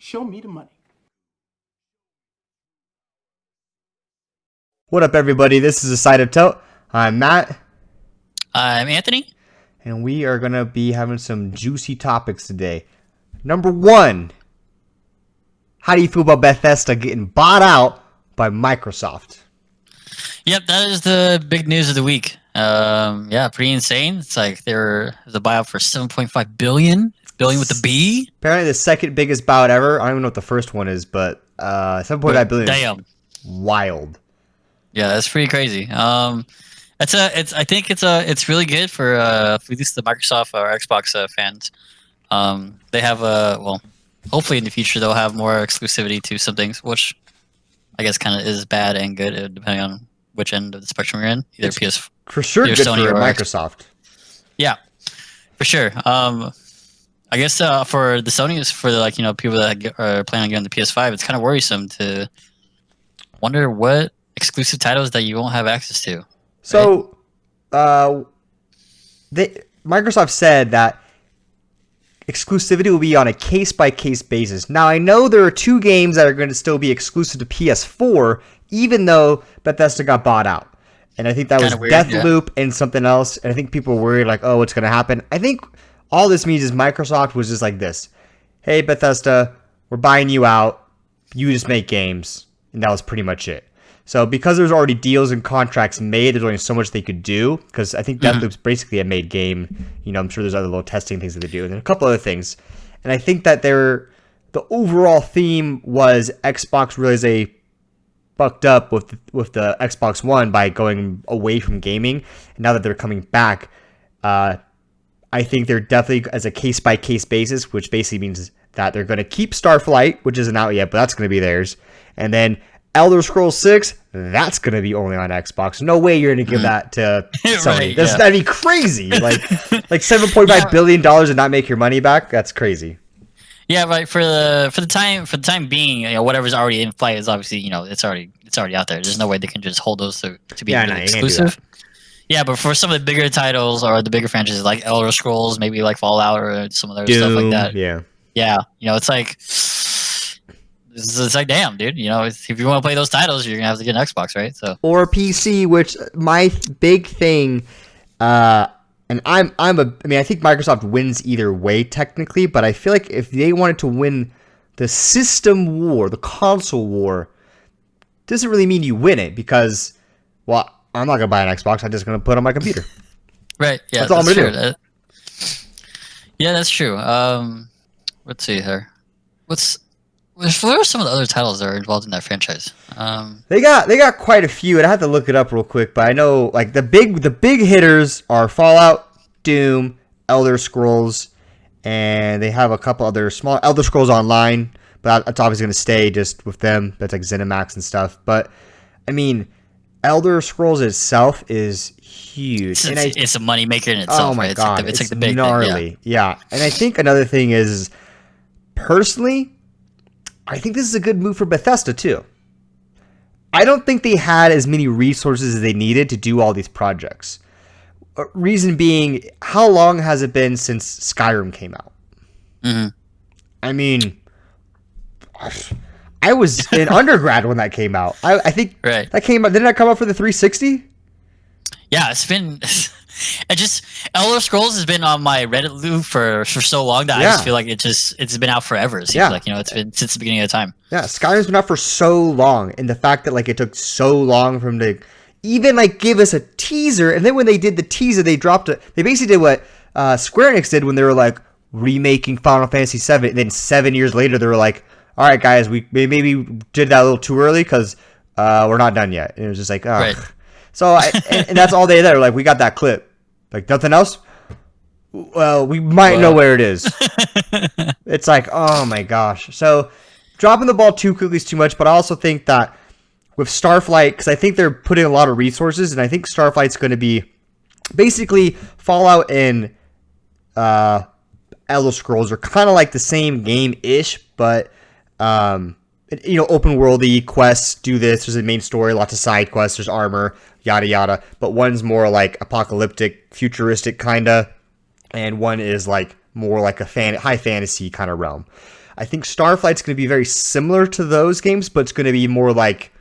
Show me the money. What up, everybody? This is A Side of Tote. I'm Matt. I'm Anthony. And we are going to be having some juicy topics today. Number one, how do you feel about Bethesda getting bought out by Microsoft? Yep, that is the big news of the week. Yeah, pretty insane. It's like there's a buyout for $7.5 billion. Billion with the B. Apparently the second biggest buyout ever. I don't even know what the first one is, but $7.5 billion. Damn. Is wild. Yeah, that's pretty crazy. I think it's really good for at least the Microsoft or Xbox fans. They have hopefully in the future they'll have more exclusivity to some things, which I guess kind of is bad and good depending on which end of the spectrum you're in. Either it's PS for sure good Sony for or Microsoft. Yeah, for sure. I guess for the Sony's, for people that are planning on getting the PS5, it's kind of worrisome to wonder what exclusive titles that you won't have access to. Right? So, Microsoft said that exclusivity will be on a case-by-case basis. Now, I know there are two games that are going to still be exclusive to PS4, even though Bethesda got bought out. And I think that was Deathloop and something else. And I think people were worried, like, oh, what's going to happen? I think all this means is Microsoft was just like this. Hey, Bethesda, we're buying you out. You just make games. And that was pretty much it. So because there's already deals and contracts made, there's only so much they could do. Because I think Deathloop's basically a made game. You know, I'm sure there's other little testing things that they do. And then a couple other things. And I think that the overall theme was Xbox realized they fucked up with the Xbox One by going away from gaming. And now that they're coming back, I think they're definitely as a case-by-case basis, which basically means that they're going to keep Starflight, which isn't out yet, but that's going to be theirs. And then Elder Scrolls 6, that's going to be only on Xbox. No way you're going to give that to Sony. Right, That'd be crazy. Like $7.5 billion and not make your money back? That's crazy. Yeah, right. For the time being, whatever's already in flight is obviously it's already out there. There's no way they can just hold those to be exclusive. Yeah, but for some of the bigger titles or the bigger franchises like Elder Scrolls, maybe like Fallout or some other stuff like that. Yeah, it's like damn, dude. If you want to play those titles, you're gonna have to get an Xbox, right? So or PC, which my big thing, and I think Microsoft wins either way technically, but I feel like if they wanted to win the system war, the console war, doesn't really mean you win it because, well, I'm not gonna buy an Xbox. I'm just gonna put it on my computer. Right. Yeah. That's all I'm gonna do. Yeah, that's true. Let's see here. What are some of the other titles that are involved in that franchise? They got quite a few, and I have to look it up real quick. But I know like the big hitters are Fallout, Doom, Elder Scrolls, and they have a couple other small Elder Scrolls Online. But that's obviously gonna stay just with them. That's like ZeniMax and stuff. But I mean, Elder Scrolls itself is huge. It's a money maker in itself. Oh my right? god, it's like the big gnarly. Thing, yeah, and I think another thing is, personally, I think this is a good move for Bethesda too. I don't think they had as many resources as they needed to do all these projects. Reason being, how long has it been since Skyrim came out? Mm-hmm. I mean, I was in undergrad when that came out. I think that came out. Didn't that come out for the 360? Yeah, it's been It just Elder Scrolls has been on my Reddit loop for so long that I just feel like it's been out forever. It seems like, it's been since the beginning of time. Yeah, Skyrim's been out for so long, and the fact that like it took so long for them to even like give us a teaser, and then when they did the teaser, they dropped it. They basically did what Square Enix did when they were like remaking Final Fantasy VII, and then 7 years later they were like, all right, guys, we maybe did that a little too early because we're not done yet. And it was just like, oh. Right. So, and that's all they did. Like, we got that clip. Like, nothing else? Well, we might know where it is. It's like, oh my gosh. So, dropping the ball too quickly is too much, but I also think that with Starflight, because I think they're putting a lot of resources, and I think Starflight's going to be basically Fallout and Elder Scrolls are kind of like the same game-ish, but open worldy quests do this. There's a main story, lots of side quests. There's armor, yada yada. But one's more like apocalyptic, futuristic kinda, and one is like more like a high fantasy kind of realm. I think Starflight's going to be very similar to those games, but it's going to be more like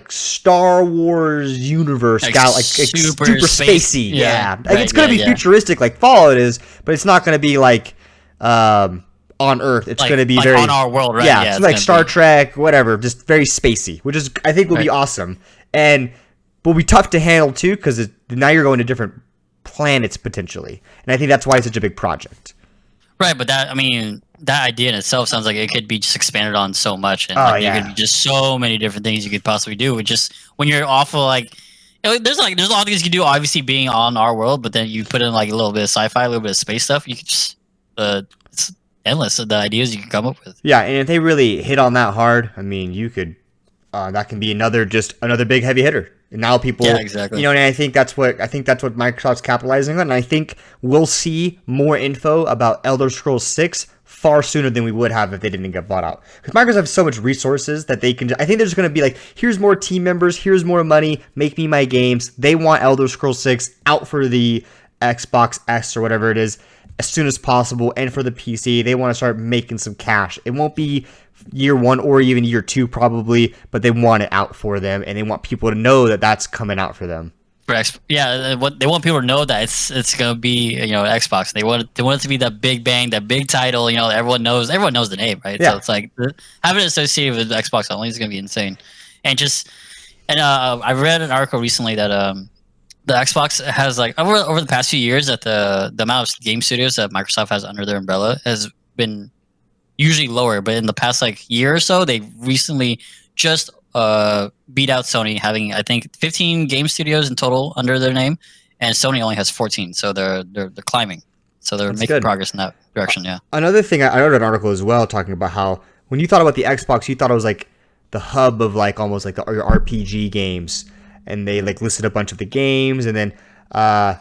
Star Wars universe, like super spacey. Yeah. Right, it's going to be futuristic like Fallout is, but it's not going to be like on Earth. It's going to be very on our world, right? Yeah, it's like Star Trek, whatever, just very spacey, which is I think will be awesome and will be tough to handle too because now you're going to different planets potentially, and I think that's why it's such a big project. Right, but that idea in itself sounds like it could be just expanded on so much, and there could be just so many different things you could possibly do. With just when you're awful, there's a lot of things you can do. Obviously, being on our world, but then you put in like a little bit of sci-fi, a little bit of space stuff. You could just it's endless of the ideas you can come up with. Yeah, and if they really hit on that hard, I mean, you could that can be another big heavy hitter. And now people, exactly. And I think that's what Microsoft's capitalizing on. And I think we'll see more info about Elder Scrolls 6 far sooner than we would have if they didn't get bought out. Because Microsoft has so much resources that they can. I think there's going to be like, here's more team members, here's more money, make me my games. They want Elder Scrolls 6 out for the Xbox X or whatever it is as soon as possible, and for the PC, they want to start making some cash. It won't be year 1 or even year 2 probably, but they want it out for them, and they want people to know that that's coming out for them. Yeah, they want people to know that it's gonna be Xbox. They want it to be that big bang, that big title. Everyone knows the name, right? Yeah. So it's like having it associated with Xbox only is gonna be insane. And I read an article recently that the Xbox has like over the past few years that the amount of game studios that Microsoft has under their umbrella has been usually lower, but in the past like year or so, they recently just beat out Sony, having I think 15 game studios in total under their name, and Sony only has 14. So they're climbing. So they're making progress in that direction. Yeah. Another thing, I read an article as well talking about how when you thought about the Xbox, you thought it was like the hub of like almost like your RPG games, and they like listed a bunch of the games, and then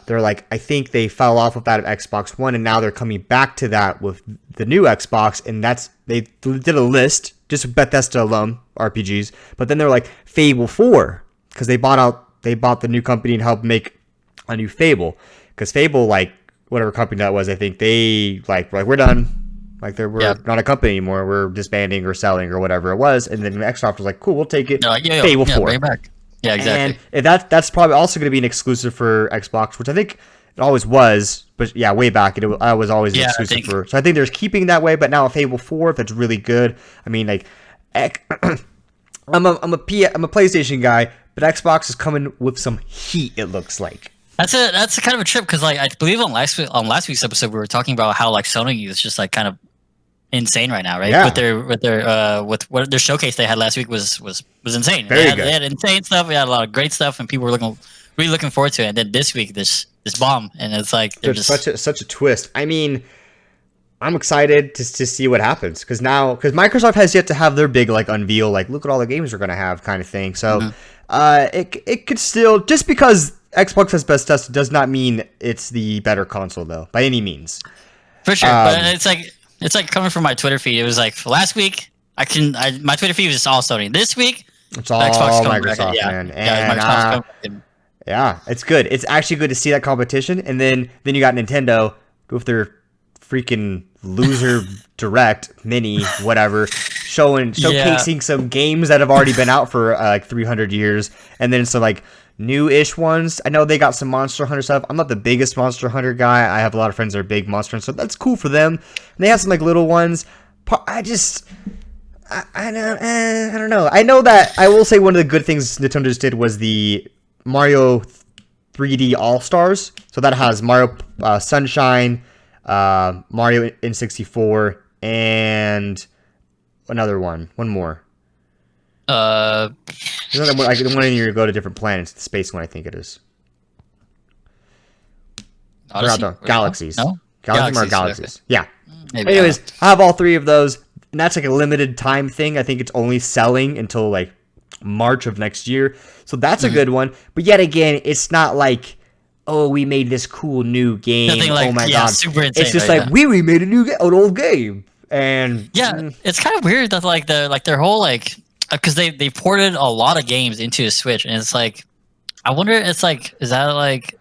they're like, I think they fell off with that of Xbox One, and now they're coming back to that with the new Xbox, and they did a list just with Bethesda alone RPGs, but then they're like Fable 4 because they bought the new company and helped make a new Fable, because Fable, like whatever company that was, I think they like we're done, like we're not a company anymore, we're disbanding or selling or whatever it was, and then Microsoft was like, cool, we'll take it. Fable 4. Bring it back. Yeah, exactly. And that's probably also going to be an exclusive for Xbox, which I think it always was, but yeah, way back it was always an exclusive for. So I think they're keeping that way, but now a Fable 4, if that's really good. I mean, like, I'm a PlayStation guy, but Xbox is coming with some heat. It looks like that's a kind of a trip, because like I believe on last week's episode we were talking about how like Sony is just like kind of insane right now, right? Yeah. With their showcase they had last week was insane. Very good. They had insane stuff. We had a lot of great stuff, and people were really looking forward to it. And then this week, this bomb, and it's like there's such a twist. I mean, I'm excited to see what happens, because Microsoft has yet to have their big like unveil, like look at all the games we're gonna have kind of thing. So it could still, just because Xbox has Bethesda does not mean it's the better console though, by any means. For sure, but it's like coming from my Twitter feed. It was like last week my Twitter feed was just all Sony. This week it's all Microsoft, man. And yeah, it's good. It's actually good to see that competition. And then you got Nintendo with their freaking loser direct mini whatever, showcasing some games that have already been out for like 300 years, and then some like new-ish ones. I know they got some Monster Hunter stuff. I'm not the biggest Monster Hunter guy. I have a lot of friends that are big Monster Hunter, so that's cool for them. And they have some like little ones. I don't know. I know that I will say one of the good things Nintendo just did was the Mario 3D All-Stars. So that has Mario Sunshine, Mario N64, and another one. One more. The one in you go to different planets. The space one, I think it is. Galaxies. No? Galaxies. Okay. Yeah. Maybe Anyways, I have all 3 of those. And that's like a limited time thing. I think it's only selling until like March of next year. So that's a good one. But yet again, it's not like, oh, we made this cool new game. Nothing like, oh my god. Super insane, it's just right? like we remade an old game. And it's kind of weird that like their whole like because they ported a lot of games into the Switch, and it's like I wonder it's like is that like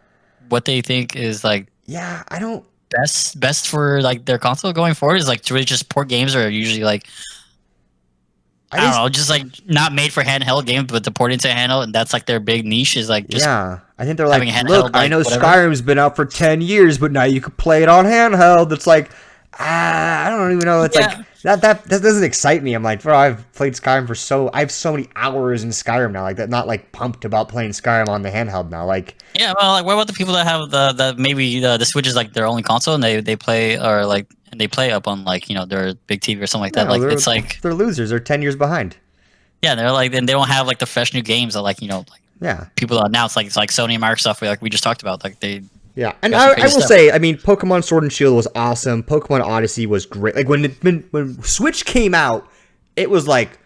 what they think is like I don't best for like their console going forward is like to really just port games that are usually like I don't know, just like not made for handheld games, but to port into handheld, and that's like their big niche is like just I think they're like, handheld, look, I know whatever. Skyrim's been out for 10 years, but now you can play it on handheld. It's like I don't even know. It's like that doesn't excite me. I'm like, bro, I've played Skyrim I have so many hours in Skyrim now. Like that, not like pumped about playing Skyrim on the handheld now. Like well, like what about the people that have the maybe the Switch is like their only console and they play or like and they play up on like their big TV or something like that. Like it's like they're losers. They're 10 years behind. Yeah, they're like, and they don't have like the fresh new games that like people announce like it's like Sony and Microsoft. Like we just talked about, like they. Yeah, and I will say, I mean, Pokemon Sword and Shield was awesome. Pokemon Odyssey was great. Like when Switch came out, it was like,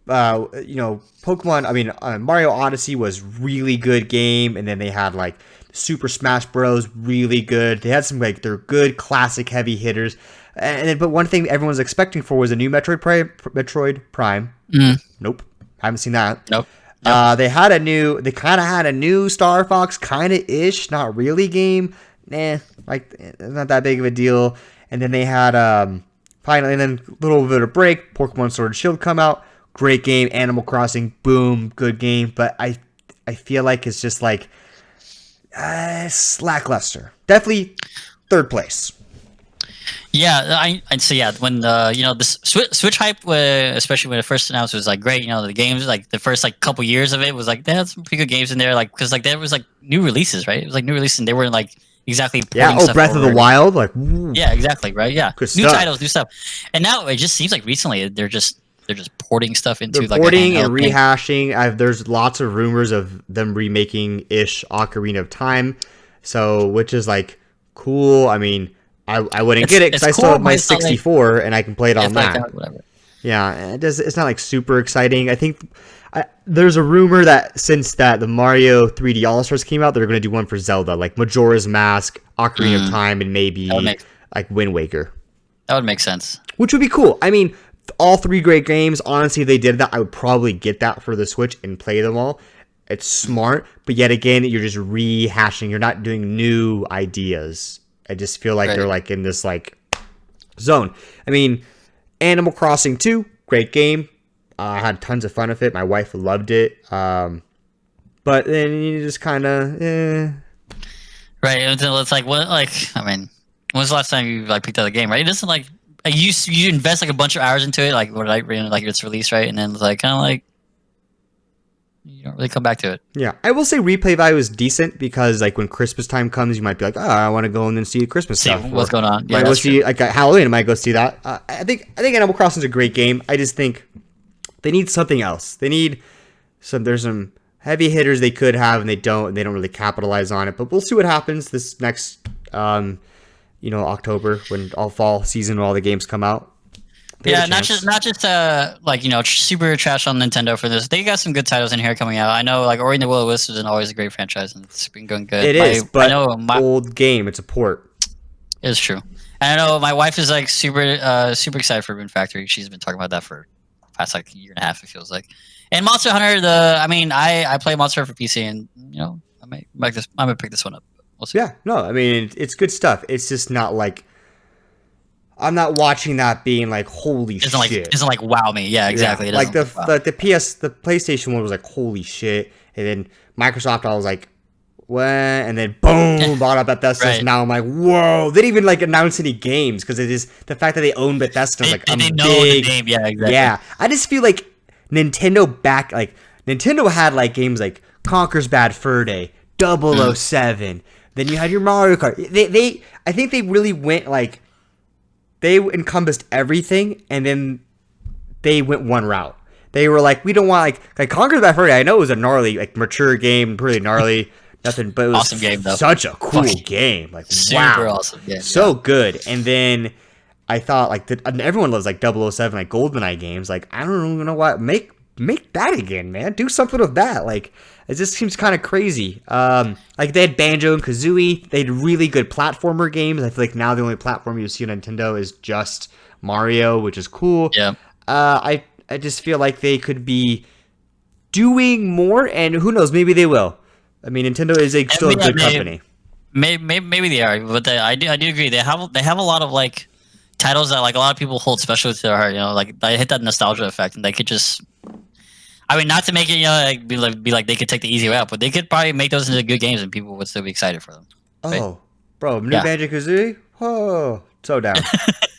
Pokemon. I mean, Mario Odyssey was really good game, and then they had like Super Smash Bros. Really good. They had some like their good classic heavy hitters, but one thing everyone's expecting for was a new Metroid Prime. Nope, haven't seen that. Nope. They kind of had a new Star Fox, kind of ish, not really game. Like not that big of a deal. And then they had finally, and then a little bit of break. Pokemon Sword and Shield come out, great game. Animal Crossing, boom, good game. But I feel like it's just like lackluster. Definitely third place. Yeah, I'd say when the Switch hype, especially when it first announced, was like great. The games like the first like couple years of it was like they had some pretty good games in there, like because like there was like new releases, right? It was like new releases, and they weren't like exactly stuff Breath of the Wild, like yeah, exactly, right? Yeah, good new stuff. titles, new stuff, and now it just seems like recently they're just porting stuff into like porting and thing. rehashing. There's lots of rumors of them remaking Ocarina of Time, so which is like cool. I mean. I wouldn't get it because I still have my 64 and I can play it on that. Whatever. Yeah, it's not like super exciting. I think there's a rumor that since the Mario 3D All-Stars came out, they're going to do one for Zelda, like Majora's Mask, Ocarina of Time, and maybe like Wind Waker. That would make sense. Which would be cool. I mean, all 3 great games. Honestly, if they did that, I would probably get that for the Switch and play them all. It's smart, but yet again, you're just rehashing. You're not doing new ideas. I just feel like they're like in this like zone. I mean, Animal Crossing 2, great game. I had tons of fun with it. My wife loved it. But then you just kind of right. Until it's like what? Like I mean, when's the last time you like picked up a game? Right? It doesn't like you invest like a bunch of hours into it, like like it's released, right? And then it's like kind of like. You don't really come back to it. Yeah, I will say replay value is decent because like when Christmas time comes, you might be like, oh, I want to go and then see Christmas stuff. What's going on? Yeah, might go see like Halloween. I might go see that. I think Animal Crossing is a great game. I just think they need something else. They need there's some heavy hitters they could have and they don't really capitalize on it. But we'll see what happens this next October when all fall season all the games come out. Yeah, not just like super trash on Nintendo for this. They got some good titles in here coming out. I know like Ori and the Will of the Wisps is always a great franchise and it's been going good. It is, but I know old game. It's a port. It's true. And I know my wife is like super excited for Rune Factory. She's been talking about that for the past like year and a half. It feels like. And Monster Hunter. I play Monster Hunter for PC, and I might pick this one up. We'll see. Yeah, no, I mean it's good stuff. It's just not like. I'm not watching that being like holy shit. It doesn't like wow me. Yeah, exactly. Yeah. Like the PlayStation one was like holy shit, And then Microsoft, I was like, what? And then boom, bought up Bethesda. Right. Now I'm like, whoa. They didn't even like announce any games because it is the fact that they own Bethesda. Like, they I'm know big. the name. Yeah, exactly. Yeah, I just feel like Nintendo had like games like Conker's Bad Fur Day, 007. Then you had your Mario Kart. I think they really went like they encompassed everything, and then they went one route. They were like, we don't want like Conker's Bad Fur Day. I know it was a gnarly, like mature game, pretty gnarly, nothing, but it was Awesome game, though. such a cool game. Like Super wow, awesome game. so good. And then I thought like everyone loves like 007, like GoldenEye games. Like I don't even know why make that again, man. Do something with that. Like it just seems kind of crazy. Like they had Banjo and Kazooie. They had really good platformer games. I feel like now the only platform you see on Nintendo is just Mario, which is cool. Yeah. I just feel like they could be doing more, and who knows, maybe they will. I mean, Nintendo is still a good company. Maybe they are, but I do agree. They have a lot of like titles that like a lot of people hold special to their heart. You know, like they hit that nostalgia effect, and they could just. I mean, not to make it like, be like they could take the easy way out, but they could probably make those into good games, and people would still be excited for them. Right? Oh, bro, new Banjo Kazooie. Oh, so down.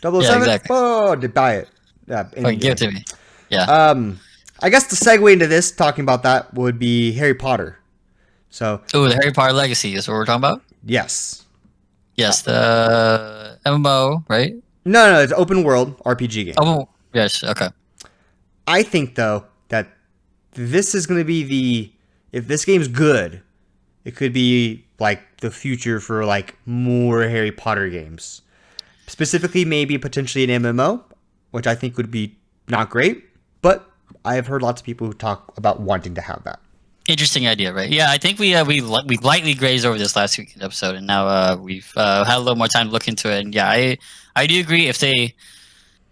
007. Exactly. Oh, to buy it. Yeah, give it to me. Yeah. I guess the segue into this, talking about that, would be Harry Potter. So. Oh, the Harry Potter Legacy is what we're talking about. Yes. Yes, the MMO, right? No, it's open world RPG game. Oh, yes. Okay. I think though that this is going to be if this game's good, it could be like the future for like more Harry Potter games. Specifically, maybe potentially an MMO, which I think would be not great, but I have heard lots of people who talk about wanting to have that. Interesting idea, right? Yeah, I think we lightly grazed over this last week's episode, and now we've had a little more time to look into it. And yeah, I do agree. If they,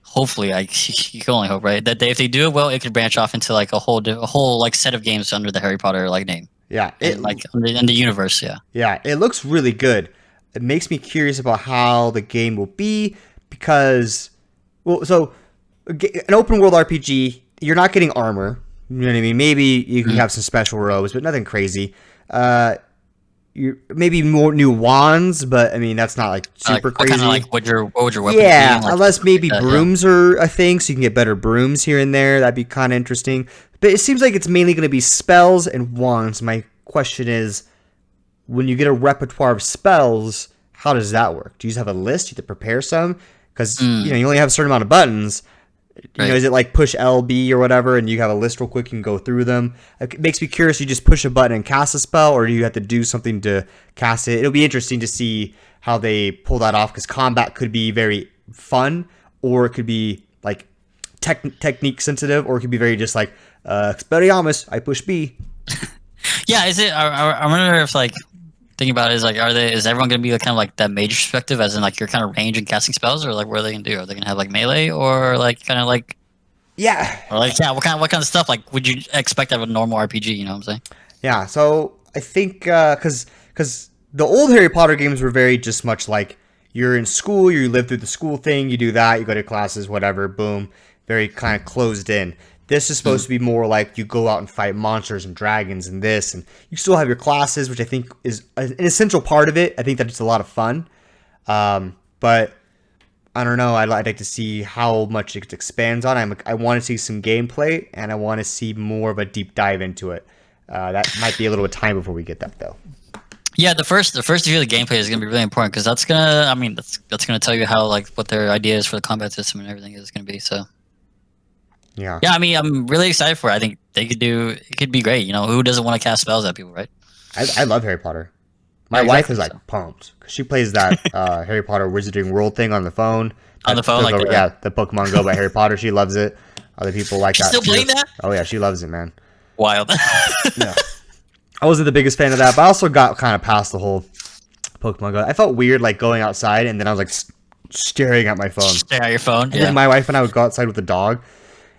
hopefully, you can only hope, right? That if they do it well, it could branch off into like a whole like set of games under the Harry Potter like name. Yeah, in the universe. Yeah. Yeah, it looks really good. It makes me curious about how the game will be because, well, so an open world RPG, you're not getting armor. You know what I mean? Maybe you can have some special robes, but nothing crazy. Maybe more new wands, but I mean that's not like super crazy. Kind of like what would your weapon yeah, be? Like, unless maybe like that, brooms are a thing, so you can get better brooms here and there. That'd be kind of interesting. But it seems like it's mainly going to be spells and wands. My question is, when you get a repertoire of spells, how does that work? Do you just have a list? You have to prepare some? Because you only have a certain amount of buttons. You know, is it like push LB or whatever, and you have a list real quick and go through them? It makes me curious. You just push a button and cast a spell, or do you have to do something to cast it? It'll be interesting to see how they pull that off, because combat could be very fun, or it could be like technique sensitive, or it could be very just like Expelliarmus, I push B. Yeah, is it? I wonder if like thinking about it is like, is everyone going to be like, kind of like that mage perspective, as in like you're kind of range and casting spells, or like what are they going to do? Are they going to have like melee, or like kind of like or like what kind of stuff like would you expect out of a normal RPG? You know what I'm saying? Yeah. So I think because the old Harry Potter games were very just much like you're in school, you live through the school thing, you do that, you go to classes, whatever, boom, very kind of closed in. This is supposed to be more like you go out and fight monsters and dragons and this, and you still have your classes, which I think is an essential part of it. I think that it's a lot of fun. But I don't know. I'd like to see how much it expands on. I want to see some gameplay, and I want to see more of a deep dive into it. That might be a little bit of time before we get that, though. Yeah, the first to hear the gameplay is gonna be really important, because that's gonna tell you how like what their ideas for the combat system and everything is gonna be. So. Yeah. Yeah, I mean, I'm really excited for it. I think it could be great. You know, who doesn't want to cast spells at people, right? I love Harry Potter. My wife is like pumped because she plays that Harry Potter Wizarding World thing on the phone. On the phone, the Pokemon Go by Harry Potter. She loves it. Other people like that. Still playing that? Oh yeah, she loves it, man. Wild. Yeah. I wasn't the biggest fan of that, but I also got kind of past the whole Pokemon Go. I felt weird like going outside, and then I was like staring at my phone. Staring at your phone. And then my wife and I would go outside with the dog.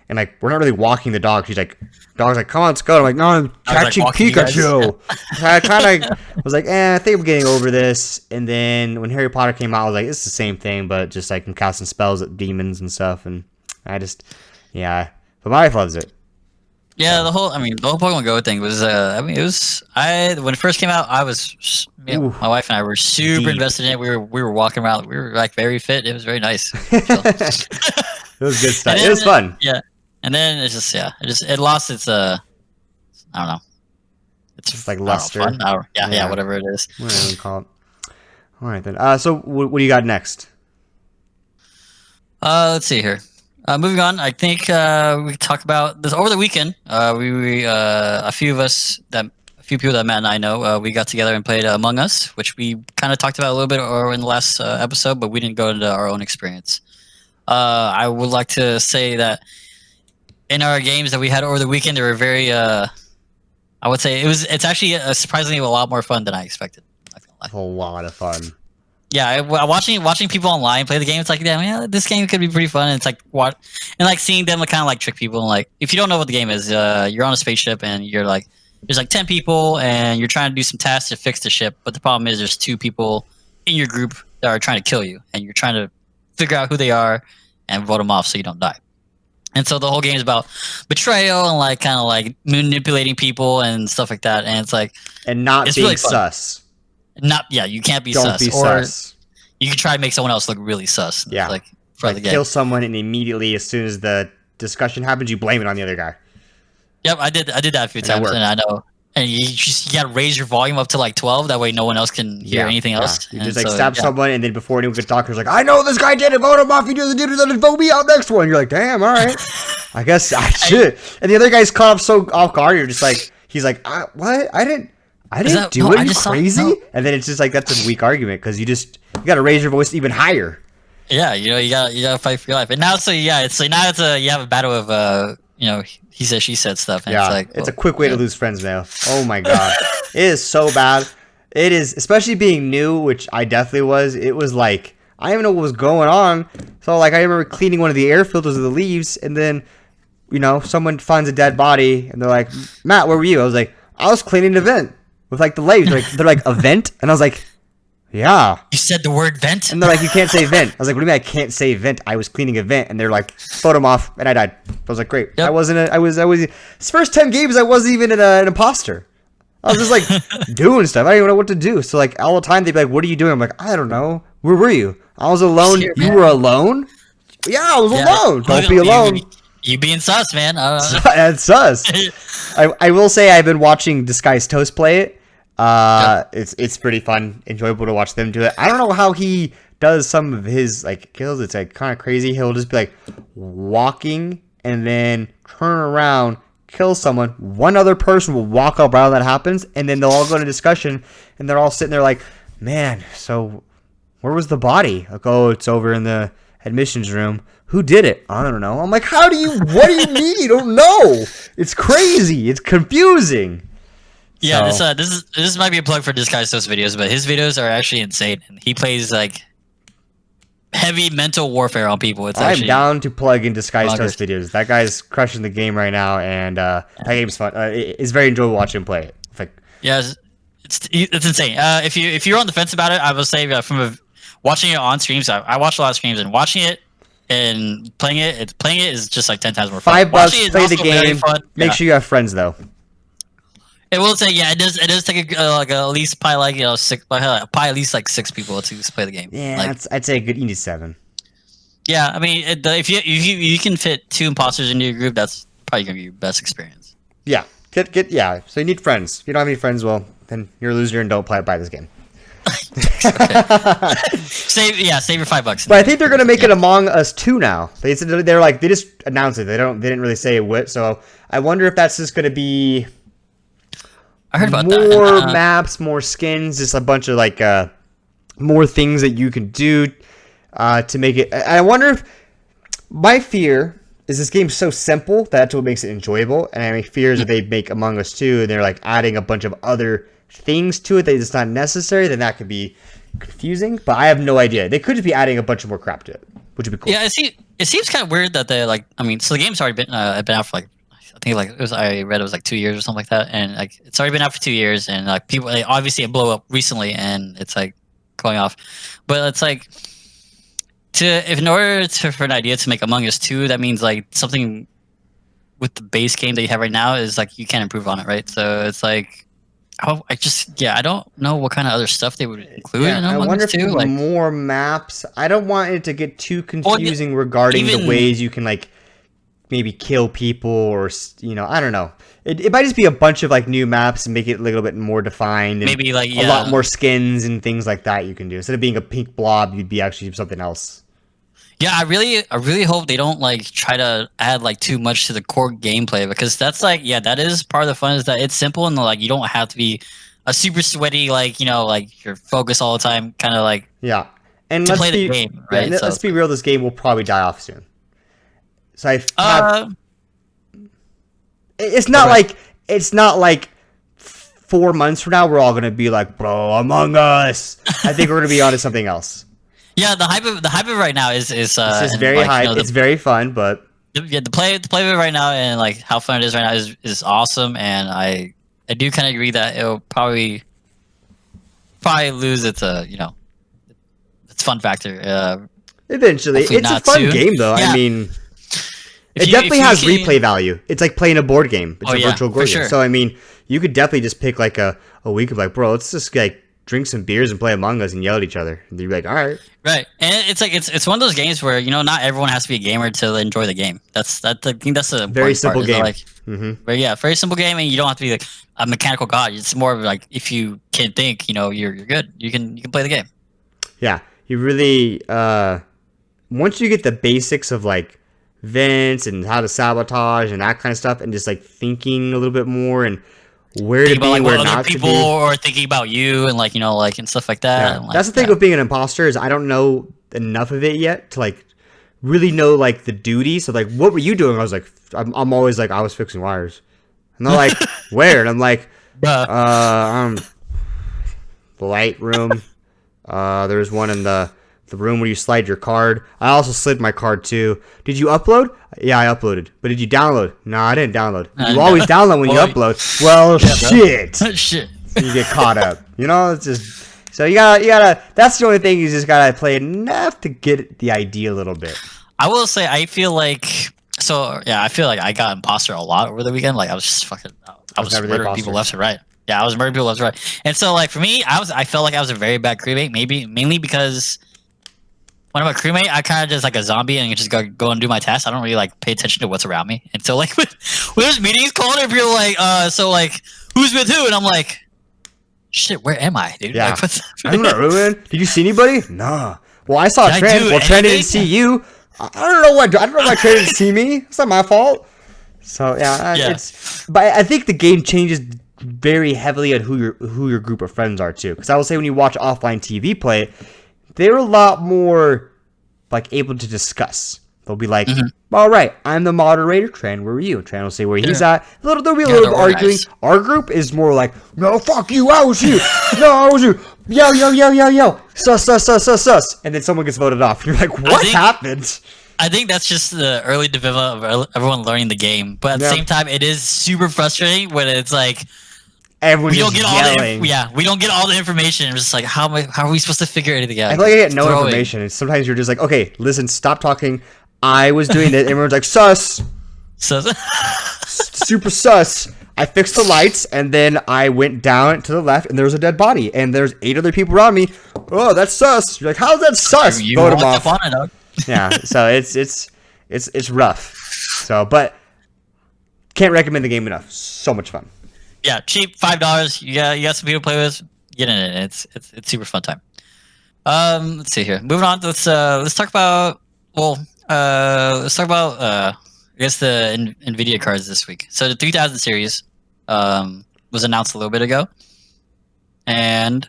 And like we're not really walking the dog. She's like, dog's like, come on, let's go. I'm like, no, I'm catching Pikachu. I kind of was like, I think we're getting over this. And then when Harry Potter came out, I was like, it's the same thing, but just like I'm casting spells at demons and stuff. And I just, yeah. But my wife loves it. Yeah, the whole Pokemon Go thing was, when it first came out, Ooh, my wife and I were super deep. invested in it. We were walking around, we were like very fit. It was very nice. Chill. It was good stuff. And It was then, fun. yeah, and then it lost its, I don't know, Just like I don't know, luster. fun. Yeah, Yeah. whatever it is. Whatever you call it. All right then. So what do you got next? Let's see here. Moving on, I think we talk about this over the weekend. A few people that Matt and I know, we got together and played Among Us, which we kind of talked about a little bit or in the last episode, but we didn't go into our own experience. I would like to say that in our games that we had over the weekend, they were very. I would say it's actually surprisingly a lot more fun than I expected. Not gonna lie. A lot of fun. Yeah, watching people online play the game, it's like, yeah, this game could be pretty fun. And it's like seeing them kind of like trick people. And like, if you don't know what the game is, you're on a spaceship and you're like, there's like 10 people and you're trying to do some tasks to fix the ship. But the problem is there's 2 people in your group that are trying to kill you, and you're trying to figure out who they are and vote them off so you don't die. And so the whole game is about betrayal and like kind of like manipulating people and stuff like that. And it's like, And not it's being really fun. sus. You can't be Don't sus. be Or sus. you can try to make someone else look really sus. Yeah. Like for the Like game. kill someone and immediately, as soon as the discussion happens, you blame it on the other guy. Yep, I did that a few And that times, worked. and I know. And you gotta raise your volume up to like 12. That way, no one else can hear anything else. You And just like so, stab yeah. someone, and then before anyone could talk, you're like, I know this guy did it. Vote him off. He doesn't do it. Then vote me out next one. You're like, damn, all right. I guess I should. And the other guy's caught up so off guard. You're just like, he's like, what? I didn't do it. I You just saw- crazy? no. And then it's just like that's a weak argument because you got to raise your voice even higher. Yeah, you gotta fight for your life. And now, you have a battle of he said she said stuff. And Yeah, it's like, it's a quick way to lose friends now. Oh my god, it is so bad. It is, especially being new, which I definitely was. It was like I didn't even know what was going on. So like I remember cleaning one of the air filters of the leaves, and then someone finds a dead body, and they're like, Matt, where were you? I was like, I was cleaning the vent with like the leaves. They're like a vent, and I was like, yeah. You said the word vent. And they're like, you can't say vent. I was like, what do you mean I can't say vent? I was cleaning a vent. And they're like, vote him off. And I died. I was like, great. Yep. I was, this first 10 games, I wasn't even an imposter. I was just like doing stuff. I didn't even know what to do. So like all the time they'd be like, what are you doing? I'm like, I don't know. Where were you? I was alone. Here, You man. were alone? Yeah, I was alone. Don't be alone. You being sus, man. That's sus. I will say I've been watching Disguised Toast play it. It's pretty fun, enjoyable to watch them do it. I don't know how he does some of his like kills. It's like kind of crazy. He'll just be like walking and then turn around, kill someone. One other person will walk up around that happens, and then they'll all go into discussion, and they're all sitting there like, man, so where was the body? Like, oh, it's over in the admissions room. Who did it? I don't know. I'm like, what do you mean? You don't know? It's crazy. It's confusing. Yeah, So- this might be a plug for Disguised Toast videos, but his videos are actually insane. And he plays like heavy mental warfare on people. It's I'm actually down to plug in Disguised bonkers. Toast videos. That guy's crushing the game right now, and that game's fun. It's very enjoyable watching him play it. It's like, yeah, it's insane. If you're on the fence about it, I will say watching it on streams. I watch a lot of streams, and watching it and playing it is just like 10 times more fun. $5, Watching it is play the also very game. fun. Make Yeah. sure you have friends though. It will say, yeah, it does take at least probably at least like 6 people to play the game. Yeah, Like, I'd say a good. You need 7. yeah, I mean, if you can fit 2 imposters into your group, that's probably gonna be your best experience. Yeah, yeah. So you need friends. If you don't have any friends, well, then you're a loser and don't buy this game. Save your $5. But I think they're gonna make it Among Us 2 now. They said they just announced it. They didn't really say what. So I wonder if that's just gonna be I heard about more that. maps, more skins, just a bunch of like more things that you can do to make it. I wonder if my fear is this game's so simple that's what makes it enjoyable, and my fear is that they make Among Us 2 and they're like adding a bunch of other things to it that is not necessary. Then that could be confusing. But I have no idea. They could just be adding a bunch of more crap to it, which would be cool. Yeah, it seems kind of weird that they like. I mean, so the game's already been out for like, I think like I read it was like 2 years or something like that, and like it's already been out for 2 years, and like people obviously it blew up recently, and it's like going off, but it's like for an idea to make Among Us 2, that means like something with the base game that you have right now is like you can't improve on it, right? So it's like, I don't know what kind of other stuff they would include in I Among wonder Us if too. more maps. I don't want it to get too confusing regarding the ways you can like maybe kill people or I don't know. It might just be a bunch of like new maps and make it a little bit more defined. And maybe like a lot more skins and things like that you can do. Instead of being a pink blob, you'd be actually something else. Yeah, I really hope they don't like try to add like too much to the core gameplay, because that's like, that is part of the fun, is that it's simple and like you don't have to be a super sweaty like like you're focused all the time kind of like and to play the game, right? Yeah, let's be real, this game will probably die off soon. So it's not like 4 months from now we're all gonna be like, bro, Among Us. I think we're gonna be onto something else. Yeah, the hype of it right now is it's just very like, hype. It's very fun, but the play of it right now and like how fun it is right now is awesome, and I do kind of agree that it'll probably lose its its fun factor. Eventually, it's a fun game though. Yeah. I mean, it definitely has replay value. It's like playing a board game. It's a virtual board game. So I mean, you could definitely just pick like a week of like, bro, let's just like drink some beers and play Among Us and yell at each other. And you'd be like, all right. Right. And it's like it's one of those games where, not everyone has to be a gamer to enjoy the game. I think that's a very simple game. Like, but yeah, very simple game, and you don't have to be like a mechanical god. It's more of like, if you can think, you're good. You can play the game. Yeah. You really once you get the basics of like vents and how to sabotage and that kind of stuff, and just like thinking a little bit more and where to be, like, where not to be, or thinking about you and like and stuff like that. Yeah. Like, that's the thing with being an imposter, is I don't know enough of it yet to like really know like the duties. So like, what were you doing? I was like, I'm always like, I was fixing wires, and they're like, where? And I'm like, the light room. There's one in the room where you slide your card. I also slid my card too. Did you upload? Yeah, I uploaded. But did you download? No, I didn't download. You always download when you upload. Well, shit. Shit. You get caught up. It's just, so you gotta. That's the only thing. You just gotta play enough to get the idea a little bit. I will say, I feel like I got imposter a lot over the weekend. Like I was murdering people left and right. Yeah, I was murdering people left and right. And so like for me, I felt like I was a very bad crewmate. Mainly because when I'm a crewmate, I kind of just like a zombie and just go and do my tasks. I don't really like pay attention to what's around me. And so like when there's meetings called and people are like, so like who's with who? And I'm like, shit, where am I, dude? Yeah. Like, I'm not ruined. Did you see anybody? Nah. Well, I saw Trent. Well, Trent didn't see you. I don't know why Trent didn't see me. It's not my fault. So yeah. But I think the game changes very heavily on who your group of friends are too. Because I will say, when you watch offline TV play, they're a lot more like able to discuss. They'll be like, all right, I'm the moderator. Tran, where are you? Tran will say where he's at. There'll be a little arguing. Our group is more like, no, fuck you, I was you. No, I was you. Yo. Sus. And then someone gets voted off. You're like, what happened? I think that's just the early development of everyone learning the game. But at the same time, it is super frustrating when it's like, everyone's yelling. We don't get all the information. It's just like, how are we supposed to figure anything out? I feel like I get no information. And sometimes you're just like, okay, listen, stop talking. I was doing this. Everyone's like, sus. Super sus. I fixed the lights, and then I went down to the left, and there was a dead body, and there's 8 other people around me. Oh, that's sus. You're like, how's that sus? Vote him off. Yeah, so it's rough. So, but can't recommend the game enough. So much fun. Yeah, cheap, $5. You got some people to play with. Get in it. It's super fun time. Let's see here. Moving on. Let's talk about I guess the NVIDIA cards this week. So the 3000 series was announced a little bit ago, and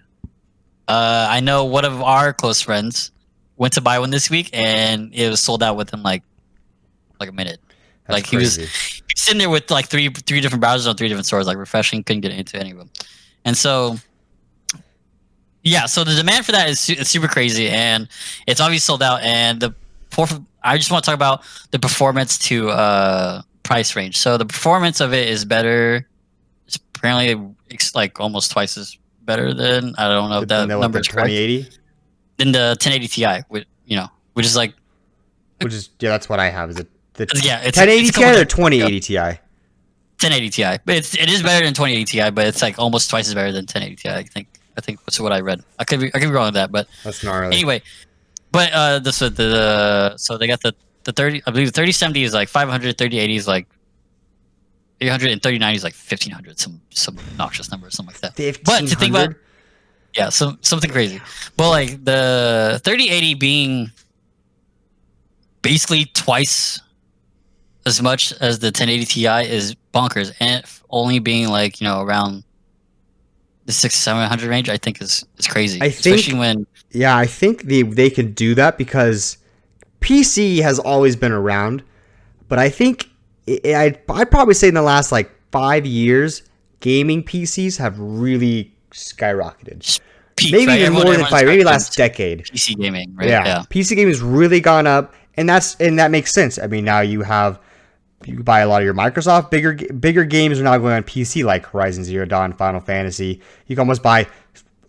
I know one of our close friends went to buy one this week, and it was sold out within like a minute. That's like crazy. He was sitting there with like three different browsers on 3 different stores, like refreshing, couldn't get into any of them. And so so the demand for that is super crazy, and it's obviously sold out. And I just want to talk about the performance to price range. So the performance of it is better. It's apparently like almost twice as better than, I don't know if that number is correct. 2080? Than the 1080 Ti, which is like, that's what I have. Is it The Yeah, it's 1080 it's Ti or couple- 2080 Ti? 1080 Ti, but it is better than 2080 Ti, but it's like almost twice as better than 1080 Ti. I think that's what I read. I could be wrong with that, but That's gnarly. anyway. But so they got the 30. I believe the 3070 is like 500, 3080 is like 800, and 3090 is like 1500. Some obnoxious number or something like that. 1500. But to think about, yeah, something crazy. But like the 3080 being basically twice as much as the 1080 Ti is bonkers, and only being like around the 600-700 range, I think is crazy. Especially when I think they can do that because PC has always been around, but I think I'd probably say in the last like 5 years, gaming PCs have really skyrocketed. Maybe right? even more than 5, maybe last decade. PC gaming, right? Yeah. PC gaming has really gone up, and that makes sense. I mean, now you buy a lot of your Microsoft bigger games are now going on PC, like Horizon Zero Dawn, Final Fantasy. You can almost buy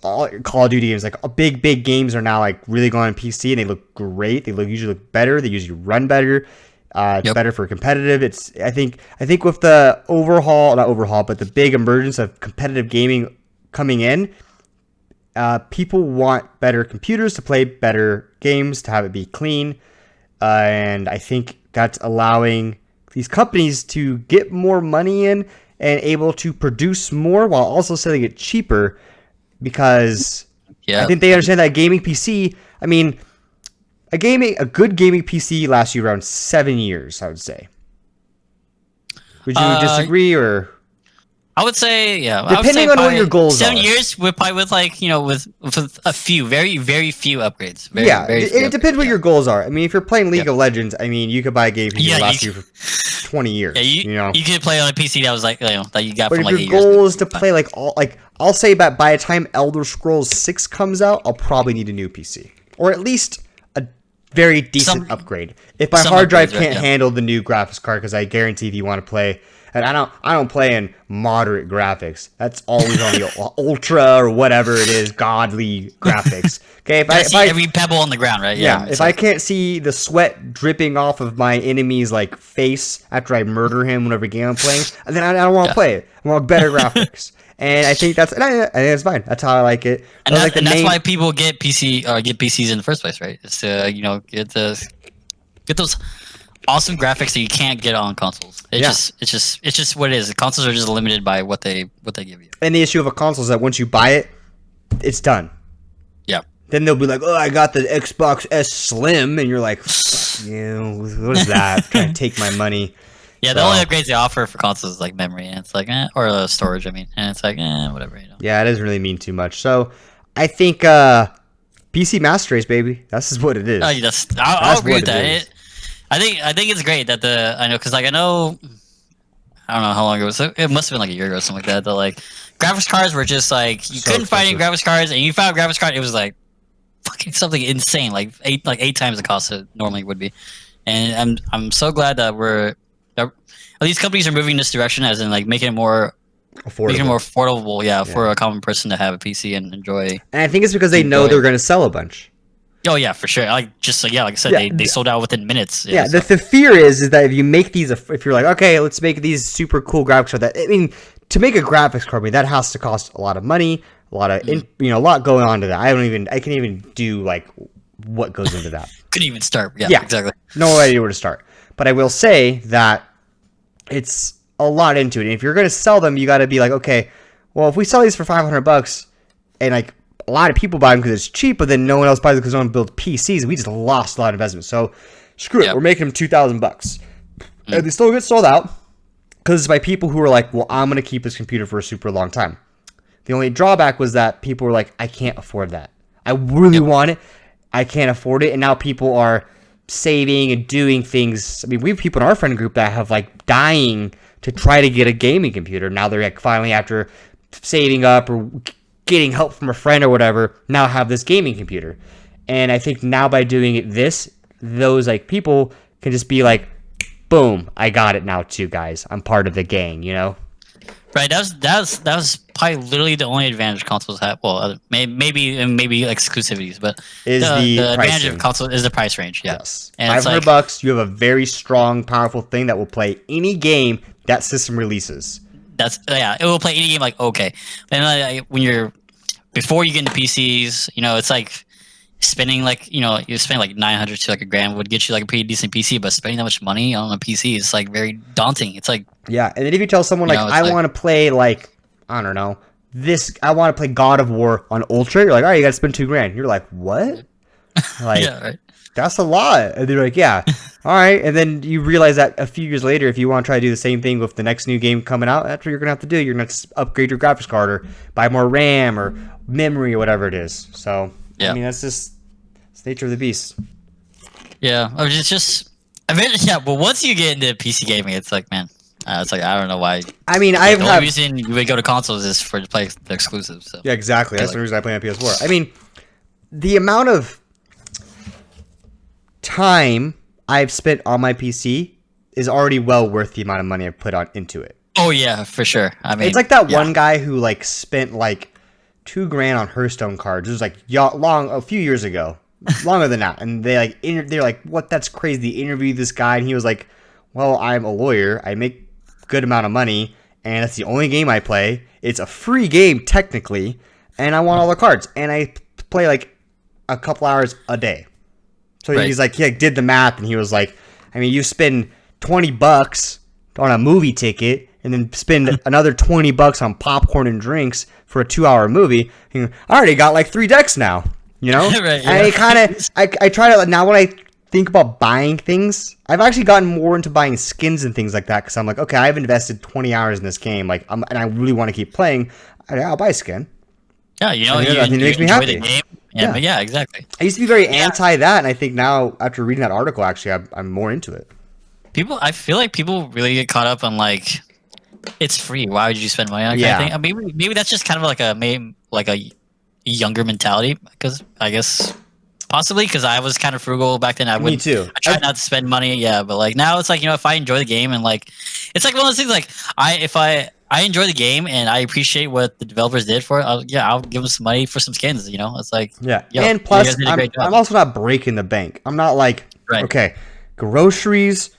all Call of Duty games. Like big games are now like really going on PC, and they look great. They usually look better. They usually run better. It's better for competitive. I think with the not overhaul, but the big emergence of competitive gaming coming in, people want better computers to play better games, to have it be clean, and I think that's allowing these companies to get more money in and able to produce more while also selling it cheaper, because I think they understand that gaming PC, I mean, a good gaming PC lasts you around 7 years, I would say. Would you disagree, or? I would say, yeah. Depending on what your goals are. 7 years, with like with a few, very very few upgrades. Very it depends what your goals are. I mean, if you're playing League of Legends, I mean, you could buy a game that lasts you for 20 years. Yeah, you could play on a PC that was like that you got but from if like 8 your years. goal is to play I'll say that by the time Elder Scrolls 6 comes out, I'll probably need a new PC, or at least a very decent upgrade. If my hard drive can't handle the new graphics card, because I guarantee if you want to play. And I don't play in moderate graphics. That's always on the ultra or whatever it is, godly graphics. Okay, if I see every pebble on the ground, right? Yeah. If I can't see the sweat dripping off of my enemy's like face after I murder him whenever game I'm playing, then I don't want to play it. I want better graphics. And I think I think it's fine. That's how I like it. And that's why people get PCs in the first place, right? It's to get those awesome graphics that you can't get on consoles. It's just what it is. The consoles are just limited by what they give you. And the issue of a console is that once you buy it, it's done. Yeah. Then they'll be like, "Oh, I got the Xbox S Slim," and you're like, "What is that? Trying to take my money." Yeah, the only upgrades they offer for consoles is like memory, and it's like, or storage. I mean, and it's like, whatever. Yeah, it doesn't really mean too much. So, I think PC Master Race, baby. This is what it is. I'll agree with that. I think it's great that I don't know how long it was. It must have been like a year ago or something like that. The like graphics cards were just like you couldn't find any graphics cards, and you found a graphics card, it was like fucking something insane, like eight times the cost it normally would be. And I'm so glad that these companies are moving in this direction, as in like making it more affordable, for a common person to have a PC and enjoy. And I think it's because they know they're going to sell a bunch. Oh yeah, for sure. Like I said, they sold out within minutes. Yeah, the fear is that if you make these, if you're like, okay, let's make these super cool graphics cards. I mean, to make a graphics card, that has to cost a lot of money, a lot of a lot going on to that. I can't even do like what goes into that. Couldn't even start. Yeah, exactly. No idea where to start. But I will say that it's a lot into it. And if you're going to sell them, you got to be like, okay, well, if we sell these for $500 and like a lot of people buy them because it's cheap, but then no one else buys it because no one builds PCs. We just lost a lot of investment. So screw it. We're making them $2,000. And they still get sold out because it's by people who are like, well, I'm going to keep this computer for a super long time. The only drawback was that people were like, I can't afford that. I really want it. I can't afford it. And now people are saving and doing things. I mean, we have people in our friend group that have like dying to try to get a gaming computer. Now they're like finally, after saving up or getting help from a friend or whatever, now have this gaming computer. And I think now by doing it those like people can just be like, boom, I got it now too, guys. I'm part of the gang, Right, that was probably literally the only advantage consoles have. Well, maybe exclusivities, but Is the advantage pricing. of console is the price range. Yeah, Yes, and it's like, $500. You have a very strong, powerful thing that will play any game that system releases. it will play any game like okay, and when before you get into PCs, it's like spending like you spend like 900 to like $1,000 would get you like a pretty decent PC, but spending that much money on a PC is like very daunting. It's like Yeah, and then if you tell someone like I want to play like I don't know I want to play God of War on Ultra, you're like, all right, you got to spend $2,000. You're like, what? Like, yeah, right. That's a lot. And they're like, yeah, all right. And then you realize that a few years later, if you want to try to do the same thing with the next new game coming out, that's what you're gonna have to do. You're gonna have to upgrade your graphics card or buy more RAM or memory or whatever it is. So Yeah. I mean, it's the nature of the beast. Yeah, I mean, yeah, but once you get into PC gaming, it's like, man, it's like I don't know why. I mean, The only reason you would go to consoles is to play the exclusives. So. Yeah, exactly. That's the reason I play on PS4. I mean, the amount of time I've spent on my PC is already well worth the amount of money I've put into it. Oh yeah, for sure. I mean, it's like that one guy who like spent like $2,000 on Hearthstone cards. It was like a few years ago, longer than that. And they're like, what? That's crazy. They interviewed this guy, and he was like, well, I'm a lawyer. I make a good amount of money, and that's the only game I play. It's a free game technically, and I want all the cards, and I play like a couple hours a day. So he's like, he did the math, and he was like, I mean, you spend $20 on a movie ticket, and then spend another $20 on popcorn and drinks for a 2-hour movie. I already got like 3 decks now, Right, And I try to now when I think about buying things, I've actually gotten more into buying skins and things like that because I'm like, okay, I've invested 20 hours in this game, and I really want to keep playing. I'll buy a skin. Yeah, it makes me happy. The game. Yeah, exactly. I used to be very anti that, and I think now after reading that article, actually, I'm more into it. I feel like people really get caught up on like, it's free. Why would you spend money on it? Yeah. Kind of thing? Maybe that's just kind of like a younger mentality. Because I guess possibly because I was kind of frugal back then. Me too. I tried not to spend money. Yeah, but like now it's like if I enjoy the game and like, it's like one of those things. Like if I enjoy the game and I appreciate what the developers did for it, I'll give them some money for some skins. It's like and plus I'm also not breaking the bank. I'm not like okay, groceries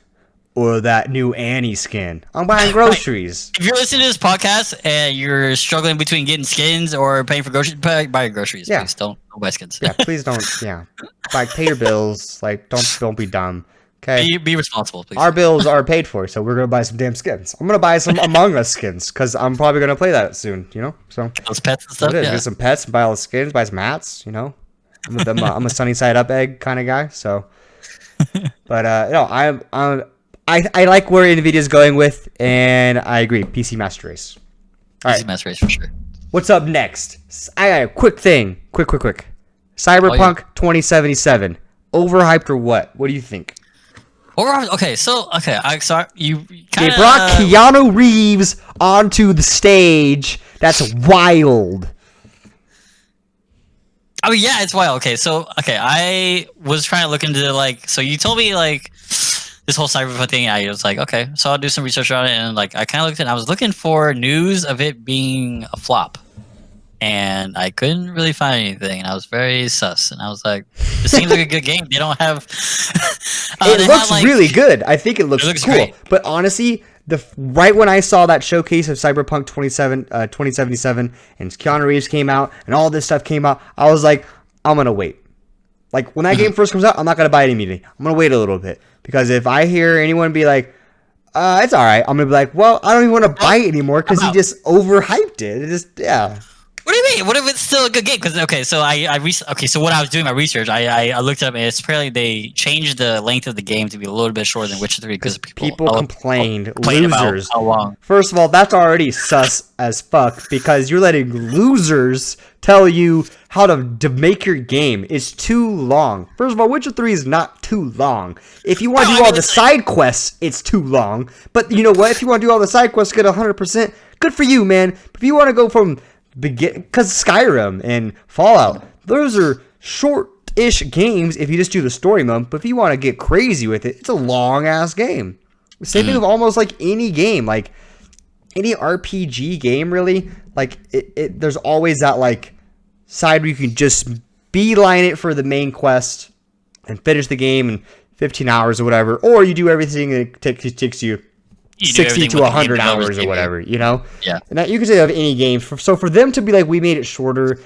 or that new Annie skin. I'm buying groceries. If you're listening to this podcast and you're struggling between getting skins or paying for groceries, buy groceries. Yeah. Please don't buy skins. Yeah, please don't. Yeah, like pay your bills. Like don't be dumb. Okay. Be responsible, please. Our bills are paid for, so we're gonna buy some damn skins. I'm gonna buy some Among Us skins because I'm probably gonna play that soon. So those pets and stuff. Get some pets, buy all the skins, buy some hats. I'm a sunny side up egg kind of guy. So, but I like where Nvidia's going with, and I agree. PC Master Race. All right. PC Master Race for sure. What's up next? I got a quick thing. Quick. Cyberpunk 2077. Overhyped or what? What do you think? Okay, I sorry you kinda, They brought Keanu Reeves onto the stage. That's wild. I mean, yeah, it's wild. Okay, I was trying to look into like, so you told me like this whole Cyberpunk thing. I was like, okay, so I'll do some research on it, and like I kind of looked at it. I was looking for news of it being a flop, and I couldn't really find anything. And I was very sus, and I was like, this seems like a good game. They don't have. It looks really good. I think it looks cool. Great. But honestly, right when I saw that showcase of Cyberpunk 2077 and Keanu Reeves came out and all this stuff came out, I was like, I'm gonna wait. Like when that game first comes out, I'm not gonna buy it immediately. I'm gonna wait a little bit because if I hear anyone be like, it's all right, I'm gonna be like, well, I don't even want to buy it anymore because he just overhyped it. It just What do you mean? What if it's still a good game? Because so what I was doing my research, I looked up and it's apparently they changed the length of the game to be a little bit shorter than Witcher 3 because people complained. Losers. Losers. How long? First of all, that's already sus as fuck because you're letting losers tell you how to make your game. It's too long. First of all, Witcher 3 is not too long. If you want to do all the side quests, it's too long. But you know what? If you want to do all the side quests, get 100%. Good for you, man. If you want to go from because Skyrim and Fallout, those are short-ish games if you just do the story mode. But if you want to get crazy with it, it's a long-ass game. Same thing with almost like any game. Like any RPG game really, like there's always that like side where you can just beeline it for the main quest and finish the game in 15 hours or whatever, or you do everything and it takes you 60 to 100 hours or whatever, you know? Yeah. And that you can say of any game. So for them to be like, we made it shorter,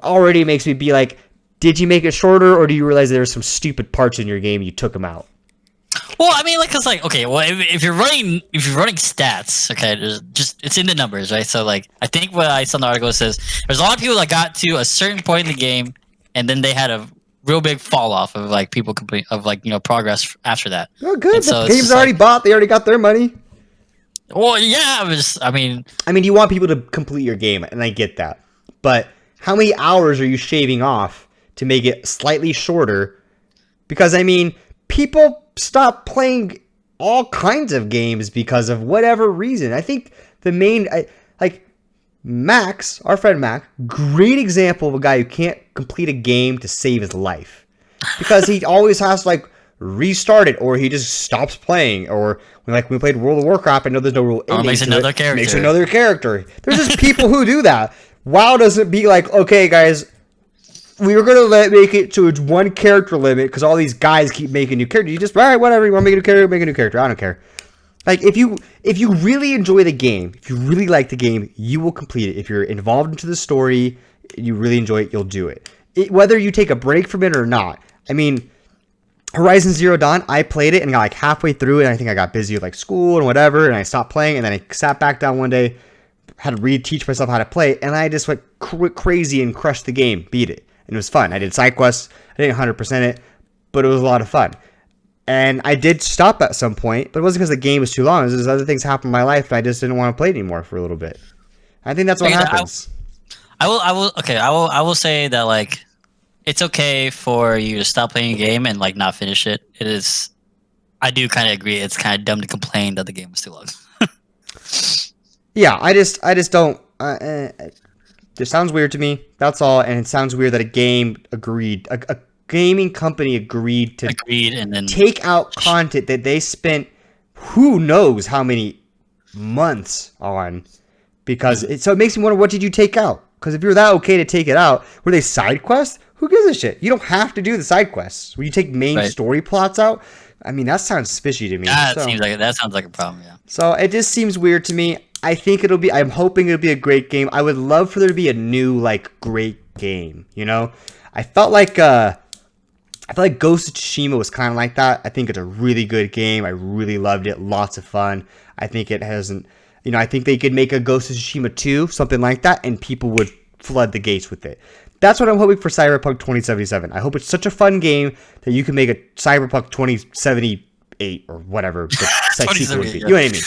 already makes me be like, did you make it shorter, or do you realize there were some stupid parts in your game, you took them out? Well, I mean, like, cause like, okay, well, if you're running stats, okay, it's in the numbers, right? So like, I think what I saw in the article says there's a lot of people that got to a certain point in the game, and then they had a real big fall off of like people complete of like, you know, progress after that. Oh, good. And The game's already bought. They already got their money. Well, yeah, I mean, you want people to complete your game, and I get that. But how many hours are you shaving off to make it slightly shorter? Because, I mean, people stop playing all kinds of games because of whatever reason. I think the main, like, Max, our friend Mac, great example of a guy who can't complete a game to save his life. Because he always has to, like, restart it, or he just stops playing, or when we played World of Warcraft, I know there's no real ending makes to another it, character. makes another character. There's just people who do that. WoW doesn't be like, okay guys, we were gonna make it to one character limit because all these guys keep making new characters. You just, all right, whatever, you want to make a new character, make a new character. I don't care. Like, if you really enjoy the game, if you really like the game, you will complete it. If you're involved into the story, you really enjoy it, you'll do it. Whether you take a break from it or not. I mean, Horizon Zero Dawn, I played it and got like halfway through it, and I think I got busy with like school and whatever, and I stopped playing, and then I sat back down one day, had to reteach myself how to play, and I just went crazy and crushed the game, beat it. And it was fun. I did side quests, I didn't 100% it, but it was a lot of fun. And I did stop at some point, but it wasn't because the game was too long. It was just other things happened in my life, and I just didn't want to play it anymore for a little bit. I think that's what happens. I will say that, like, it's okay for you to stop playing a game and like not finish it. It is. I do kind of agree. It's kind of dumb to complain that the game was too long. Yeah, I just don't. It sounds weird to me. That's all, and it sounds weird that a gaming company agreed and then take out content that they spent who knows how many months on, because so it makes me wonder, what did you take out? Because if you're that okay to take it out, were they side quests? Who gives a shit? You don't have to do the side quests. When you take main story plots out, I mean, that sounds fishy to me. That sounds like a problem, yeah. So it just seems weird to me. I'm hoping it'll be a great game. I would love for there to be a new, like, great game, you know? I felt like Ghost of Tsushima was kind of like that. I think it's a really good game. I really loved it. Lots of fun. I think it hasn't, I think they could make a Ghost of Tsushima 2, something like that, and people would flood the gates with it. That's what I'm hoping for Cyberpunk 2077. I hope it's such a fun game that you can make a Cyberpunk 2078 or whatever the sequel would be. You know what I mean?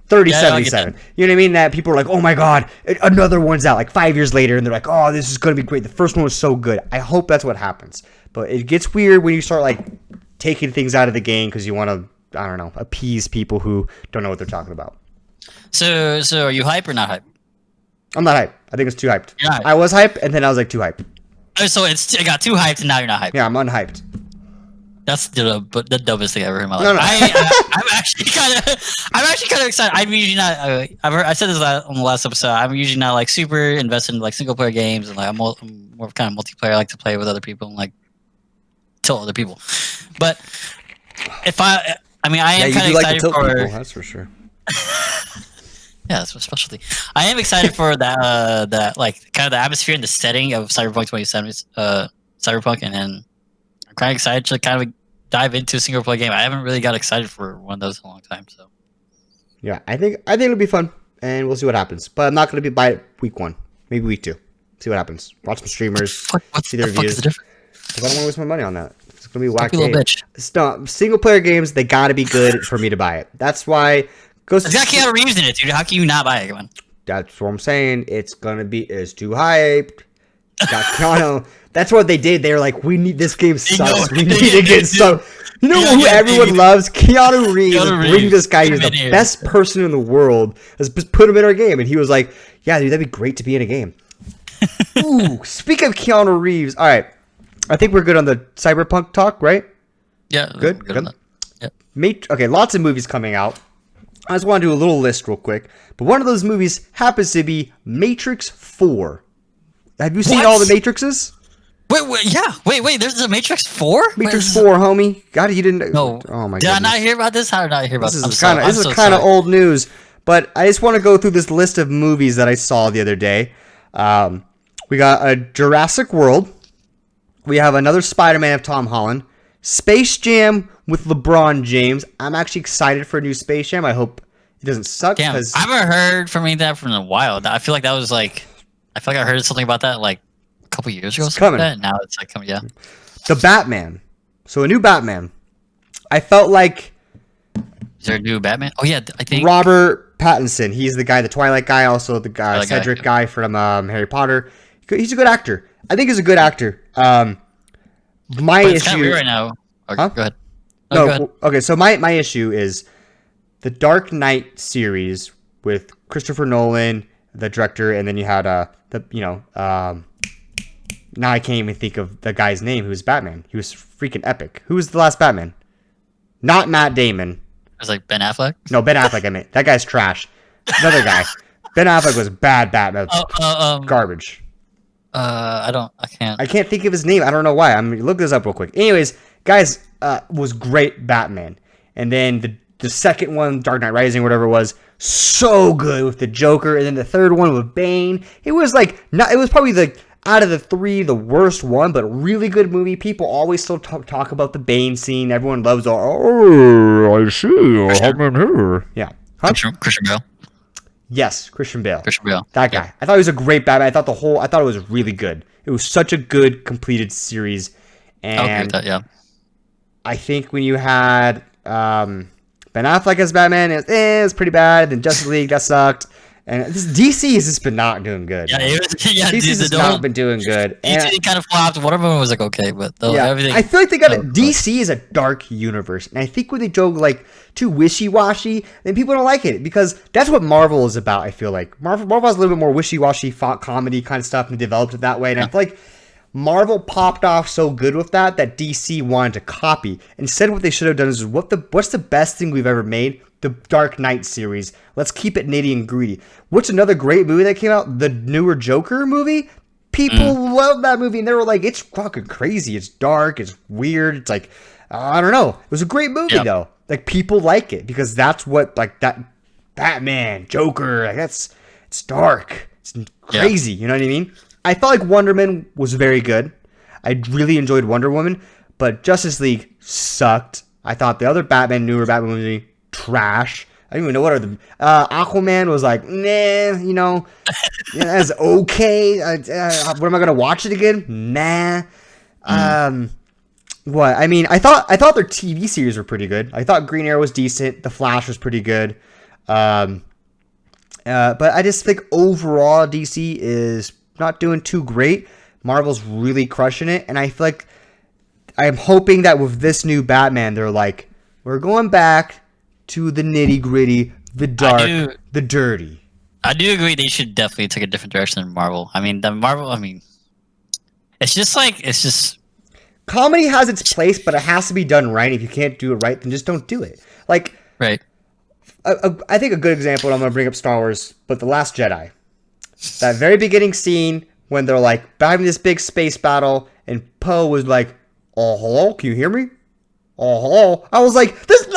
3077. You know what I mean? That people are like, oh my god, another one's out like 5 years later, and they're like, oh, this is going to be great. The first one was so good. I hope that's what happens. But it gets weird when you start like taking things out of the game because you want to, I don't know, appease people who don't know what they're talking about. So are you hype or not hype? I'm not hyped. I think it's too hyped. I was hyped, and then I was like too hyped. So it got too hyped, and now you're not hyped. Yeah, I'm unhyped. That's the dumbest thing I've ever heard in my life. No. I'm actually kind of excited. I'm usually not. I said this on the last episode. I'm usually not like super invested in like single player games, and like I'm more kind of multiplayer. I like to play with other people and like tilt other people. But I am kind of excited for. People, that's for sure. Yeah, that's my specialty. I am excited for that like kind of the atmosphere and the setting of Cyberpunk 2077, Cyberpunk, and then I'm kind of excited to kind of dive into a single player game. I haven't really got excited for one of those in a long time. So yeah, I think it'll be fun, and we'll see what happens. But I'm not going to be by it week 1, maybe week 2. See what happens. Watch some streamers. See their reviews. Because I don't want to waste my money on that. It's going to be a whack game. Single player games, they got to be good for me to buy it. That's why. It's got Keanu Reeves in it, dude. How can you not buy it, man? That's what I'm saying. It's too hyped. Got Keanu. That's what they did. They were like, we need this game sucks. We need to get so. You know who everyone loves? Keanu Reeves. Bring this guy. He's the best person in the world. Let's just put him in our game. And he was like, yeah, dude, that'd be great to be in a game. Ooh, speaking of Keanu Reeves. All right. I think we're good on the Cyberpunk talk, right? Yeah. Good. Yep. Okay, lots of movies coming out. I just want to do a little list real quick. But one of those movies happens to be Matrix 4. Have you seen all the Matrixes? Wait. There's a Matrix 4? Matrix 4, homie. God, you didn't. No. Oh my god. Did I not hear about this? How did I not hear about this? This is kind of old news. But I just want to go through this list of movies that I saw the other day. We got a Jurassic World. We have another Spider-Man of Tom Holland. Space Jam with LeBron James. I'm actually excited for a new Space Jam. I hope it doesn't suck. Damn, I haven't heard from that for a while. I feel like that was like, I feel like I heard something about that like a couple years ago. It's coming. Like now it's like coming. Yeah. The Batman. So a new Batman. I felt like. Is there a new Batman? Oh yeah, I think Robert Pattinson. He's the guy, the Twilight guy, also the guy, Cedric guy from Harry Potter. He's a good actor. I think he's a good actor. My issue kind of weird right now. Okay, huh? Go ahead. No, go ahead. Okay. So my issue is the Dark Knight series with Christopher Nolan, the director, and then you had now I can't even think of the guy's name who was Batman. He was freaking epic. Who was the last Batman? Not Matt Damon. It was like Ben Affleck. No, Ben Affleck. I meant that guy's trash. Another guy. Ben Affleck was bad Batman. Garbage. I can't think of his name. I don't know why. I'm gonna look this up real quick. Anyways, guys, was great Batman, and then the second one, Dark Knight Rising, whatever it was, so good with the Joker, and then the third one with Bane. It was like it was probably out of the three, the worst one, but really good movie. People always still talk about the Bane scene. Everyone loves oh, I see. I'm here. Yeah. Huh? Christian Bale. Yes, Christian Bale. That guy. Yeah. I thought he was a great Batman. I thought it was really good. It was such a good completed series. And yeah. I think when you had Ben Affleck as Batman, it was pretty bad. Then Justice League, that sucked. And DC has just been not doing good. Yeah, DC's just not been doing good. DC kind of flopped. One of them was like okay, but everything. I feel like they got it. DC is a dark universe, and I think when they go like too wishy-washy, then people don't like it because that's what Marvel is about. I feel like Marvel has a little bit more wishy-washy comedy kind of stuff and developed it that way, and I feel like Marvel popped off so good with that DC wanted to copy. Instead, what they should have done is what's the best thing we've ever made? The Dark Knight series. Let's keep it nitty and gritty. What's another great movie that came out? The newer Joker movie. People love that movie, and they were like, "It's fucking crazy. It's dark. It's weird. It's like, I don't know. It was a great movie though. Like people like it because that's what like that Batman, Joker. Like it's dark. It's crazy. You know what I mean? I felt like Wonder Woman was very good. I really enjoyed Wonder Woman, but Justice League sucked. I thought the other newer Batman movie. Trash. I don't even know what are the Aquaman was like. Nah, that's okay. What am I gonna watch it again? Nah. What? I mean, I thought their TV series were pretty good. I thought Green Arrow was decent. The Flash was pretty good. But I just think overall DC is not doing too great. Marvel's really crushing it, and I feel like I'm hoping that with this new Batman, they're like, we're going back to the nitty gritty, the dark, the dirty. I do agree they should definitely take a different direction than Marvel. I mean, it's just comedy has its place, but it has to be done right. If you can't do it right, then just don't do it. Like, right. I think a good example, and I'm going to bring up Star Wars, but The Last Jedi. That very beginning scene when they're like having this big space battle, and Poe was like, "Oh, hello, can you hear me? Oh, hello." I was like, this is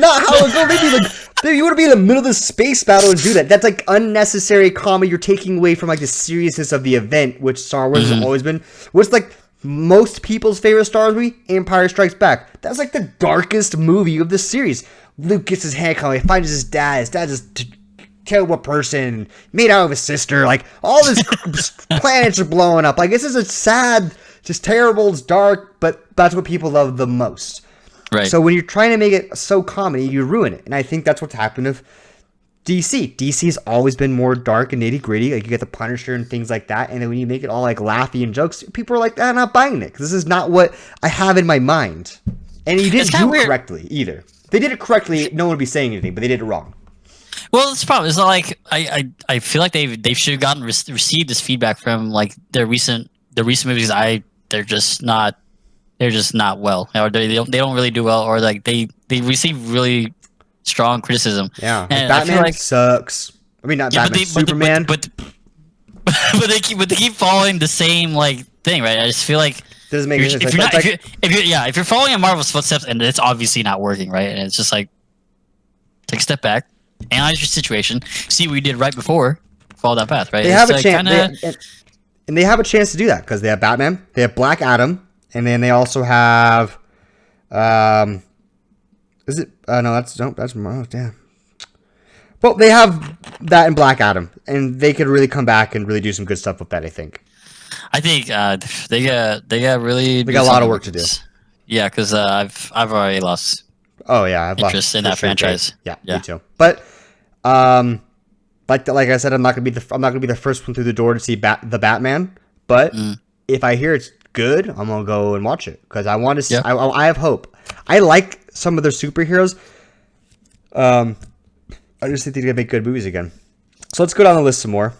not how it goes. Maybe you want to be in the middle of the space battle and do that. That's like unnecessary comedy. You're taking away from like the seriousness of the event, which Star Wars has always been. What's like most people's favorite Star Wars movie? Empire Strikes Back. That's like the darkest movie of the series. Luke gets his hand cut. He finds his dad. His dad's just terrible person, made out of his sister. Like all these planets are blowing up. Like this is a sad, just terrible. It's dark, but that's what people love the most. Right. So when you're trying to make it so comedy, you ruin it. And I think that's what's happened with DC. DC has always been more dark and nitty gritty. Like you get the Punisher and things like that. And then when you make it all like laughy and jokes, people are like, I'm not buying it because this is not what I have in my mind. And you didn't do it correctly either. If they did it correctly, no one would be saying anything, but they did it wrong. Well, it's probably it's not like I feel like they should have gotten received this feedback from like the recent movies. They're just not well, or they don't really do well, or like they receive really strong criticism. Yeah, like And I feel Batman like sucks. I mean, not Batman, Superman. but they keep following the same like thing, right? I just feel like Doesn't make sense. if you're following in Marvel's footsteps and it's obviously not working, right? And it's just like take a step back, analyze your situation, see what you did right before, follow that path, right? They have a chance, and they have a chance to do that because they have Batman, they have Black Adam, and then they also have, is it? No, that's oh, damn. Well, they have that and Black Adam, and they could really come back and really do some good stuff with that. I think they got really. They got a lot of work to do. Yeah, because I've already lost. Oh yeah, I've interest in that franchise. Yeah, me too. But like I said, I'm not gonna be the first one through the door to see the Batman. But if I hear it's good, I'm gonna go and watch it because I want to see. Yeah. I have hope. I like some of their superheroes. I just think they're gonna make good movies again. So let's go down the list some more.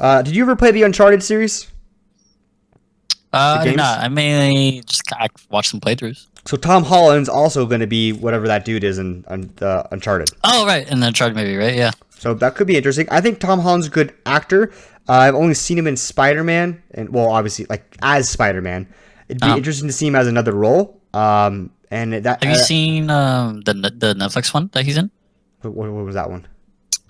Did you ever play the Uncharted series? I did not. I mainly just watched some playthroughs. So Tom Holland's also going to be whatever that dude is in Uncharted. Oh, right. In the Uncharted movie, right? Yeah. So that could be interesting. I think Tom Holland's a good actor. I've only seen him in Spider-Man. And, well, obviously, like, as Spider-Man. It'd be interesting to see him as another role. Have you seen the Netflix one that he's in? What was that one?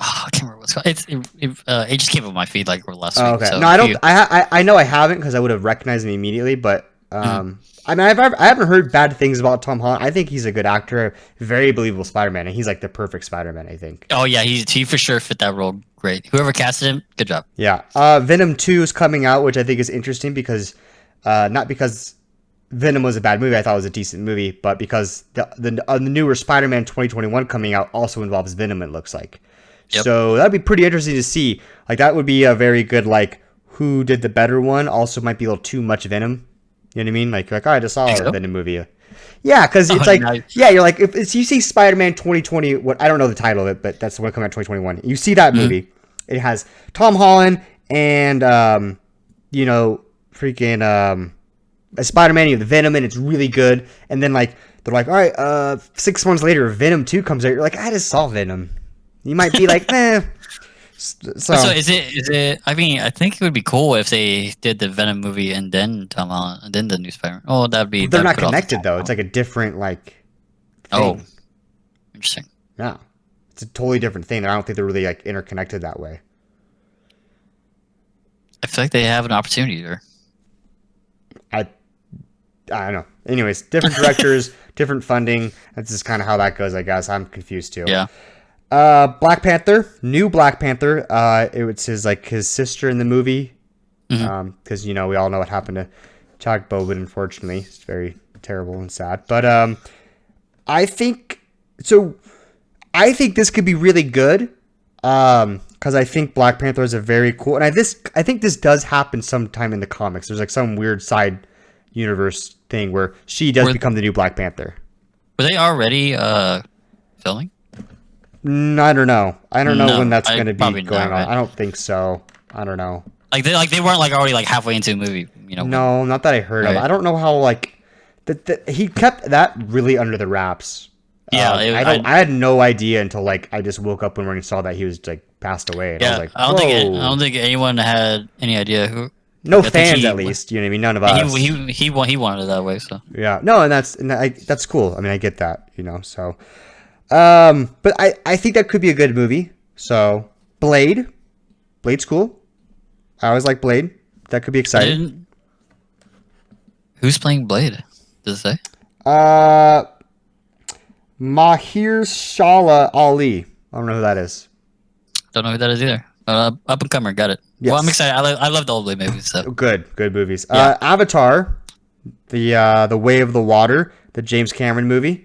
Oh, I can't remember what's called. It just came up on my feed like last week. Okay. So no, I don't. I know I haven't because I would have recognized him immediately. But I mean, I haven't heard bad things about Tom Holland. I think he's a good actor, very believable Spider-Man, and he's like the perfect Spider-Man. I think. Oh yeah, he for sure fit that role great. Whoever casted him, good job. Yeah. Venom 2 is coming out, which I think is interesting because not because Venom was a bad movie. I thought it was a decent movie, but because the newer Spider-Man 2021 coming out also involves Venom. It looks like. Yep. So that'd be pretty interesting to see. Like that would be a very good like who did the better one. Also might be a little too much Venom. You know what I mean? Like oh, I just saw a Venom movie. Yeah, because it's you're like if you see Spider-Man 2020. What I don't know the title of it, but that's the one coming out 2021. You see that movie? It has Tom Holland and freaking Spider-Man. You have the Venom, and it's really good. And then like they're like, all right, 6 months later, Venom 2 comes out. You're like, I just saw Venom. You might be like, eh. So is it? I mean, I think it would be cool if they did the Venom movie and then Tom Holland and then the new Spider-Man. Oh, that'd be. They're not connected though. It's like a different like. Thing. Oh, interesting. Yeah, it's a totally different thing. I don't think they're really like interconnected that way. I feel like they have an opportunity there. I don't know. Anyways, different directors, different funding. That's just kind of how that goes, I guess. I'm confused too. Yeah. Black Panther, new Black Panther. It was his sister in the movie. Because we all know what happened to Chadwick Boseman. Unfortunately, it's very terrible and sad. But I think this could be really good. Because I think Black Panther is a very cool, and I think this does happen sometime in the comics. There's like some weird side universe thing where she does become the new Black Panther. Were they already filming? I don't know. I don't know when that's going to be going on. Right? I don't think so. I don't know. Like they weren't like already like halfway into a movie, No, not that I heard of. I don't know how like he kept that really under the wraps. Yeah, I had no idea until like I just woke up one morning and saw that he was like passed away. And I was like, I don't think anyone had any idea who. No fans, at least. You know what I mean? None of us. He wanted it that way. So yeah, no, and that's cool. I mean, I get that. So. But I think that could be a good movie. So Blade's cool. I always like Blade. That could be exciting. Who's playing Blade? Does it say? Mahershala Ali. I don't know who that is. Don't know who that is either. Up and comer, got it. Yes. Well, I'm excited. I love the old Blade movies. So. Good movies. Yeah. Avatar, the Way of the Water, the James Cameron movie.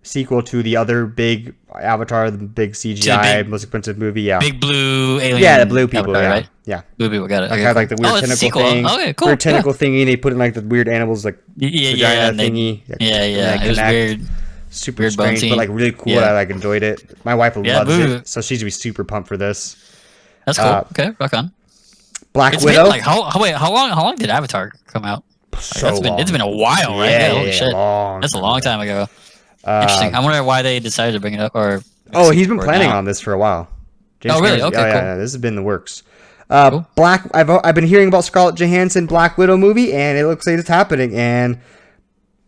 Sequel to the other big Avatar, the big CGI, most expensive movie, yeah. Big blue alien. Yeah, the blue people, Avatar, yeah. Right? Yeah. Blue people, got it. Like, had like the weird tentacle thing. Okay, cool. Weird tentacle thingy, they put in like the weird animals, like vagina thingy. Yeah. It was weird. Super weird strange, but like really cool. I like enjoyed it. My wife loves it, so she's gonna be super pumped for this. That's cool. Okay, rock on. Black Widow. Like how long did Avatar come out? So long. It's been a while, right? Yeah, Holy shit. Long That's a long time ago. Interesting. I wonder why they decided to bring it up. Or He's been planning on this for a while. James really? Okay, cool. Yeah, this has been in the works. Cool. I've been hearing about Scarlett Johansson Black Widow movie, and it looks like it's happening, and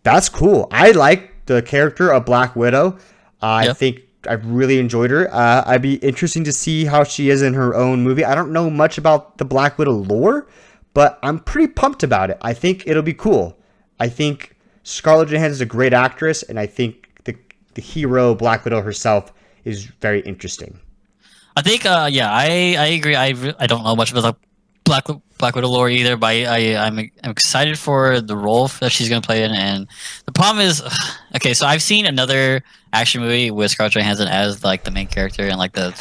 that's cool. I like the character of Black Widow. I think I've really enjoyed her. I'd be interesting to see how she is in her own movie. I don't know much about the Black Widow lore, but I'm pretty pumped about it. I think it'll be cool. I think Scarlett Johansson is a great actress, and I think the hero Black Widow herself is very interesting. I think, I agree. I don't know much about the Black Widow lore either, but I'm excited for the role that she's going to play in. And the problem is, okay, so I've seen another action movie with Scarlett Johansson as like the main character and like the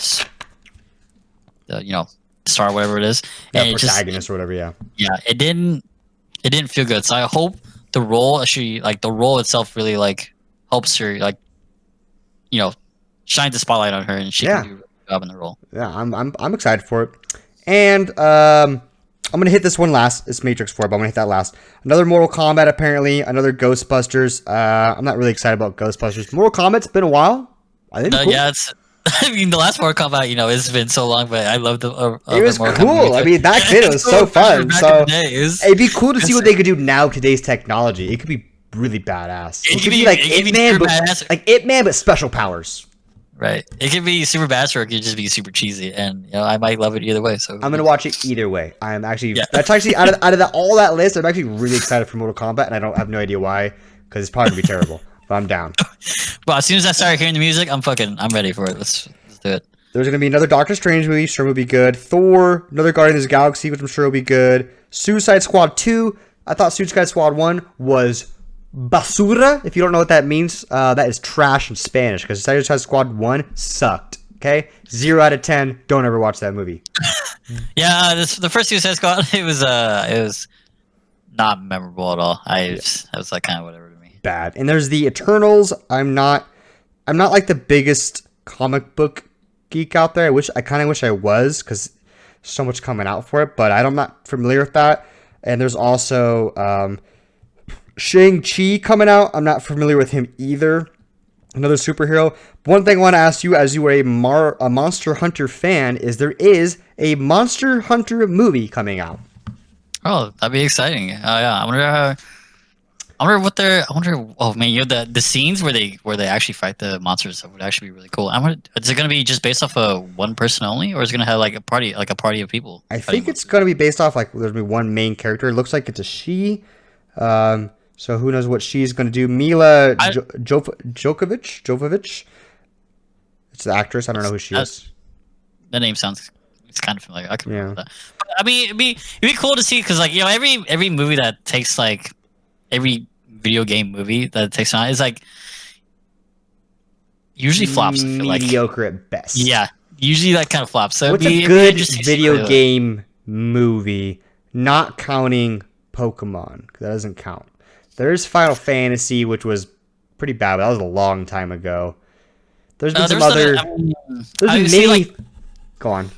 star, whatever it is. Yeah, and protagonist or whatever. Yeah, it didn't feel good. So I hope the role itself really like helps her, like, shines the spotlight on her, and she can do job in the role. Yeah, I'm excited for it. And I'm gonna hit this one last. It's Matrix 4, but I'm gonna hit that last. Another Mortal Kombat, apparently. Another Ghostbusters. I'm not really excited about Ghostbusters. Mortal Kombat's been a while. I think. Cool. Yeah, it's. I mean, the last Mortal Kombat, it's been so long, but I love the. It was cool. I mean, back then it was so fun. So it'd be cool to see what they could do now with today's technology. It could be really badass. It could be like Ip Man, but special powers. Right. It could be super badass, or it could just be super cheesy, and I might love it either way. So I'm gonna watch it either way. I'm actually that's actually out of all that list. I'm actually really excited for Mortal Kombat, and I have no idea why, because it's probably gonna be terrible. But I'm down. But as soon as I start hearing the music, I'm ready for it. Let's do it. There's gonna be another Doctor Strange movie, sure will be good. Thor, another Guardians of the Galaxy, which I'm sure will be good. Suicide Squad 2. I thought Suicide Squad 1 was basura. If you don't know what that means, that is trash in Spanish, because Suicide Squad 1 sucked. Okay? 0 out of 10. Don't ever watch that movie. The first Suicide Squad, it was not memorable at all. That was like kind of whatever to me. Bad. And there's the Eternals. I'm not like the biggest comic book geek out there. I kind of wish I was, because so much coming out for it, but I'm not familiar with that. And there's also Shang-Chi coming out. I'm not familiar with him either. Another superhero. One thing I want to ask you, as you are a Monster Hunter fan, is there is a Monster Hunter movie coming out. Oh, that'd be exciting. Yeah. I wonder what they're. Oh man, the scenes where they actually fight the monsters would actually be really cool. Is it going to be just based off of one person only, or is it going to have like a party of people? I think it's going to be based off there's going to be one main character. It looks like it's a she. So who knows what she's going to do? Mila Jovovich. It's the actress. I don't know who she is. That name sounds. It's kind of familiar. I can remember that. But, I mean, it'd be cool to see, because every movie that takes every video game movie that takes on is usually flops. I feel mediocre at best. Yeah, usually that kind of flops. So what's a good video game movie, not counting Pokemon? That doesn't count. There's Final Fantasy, which was pretty bad, but that was a long time ago. There's been some other. There's been many. Go on.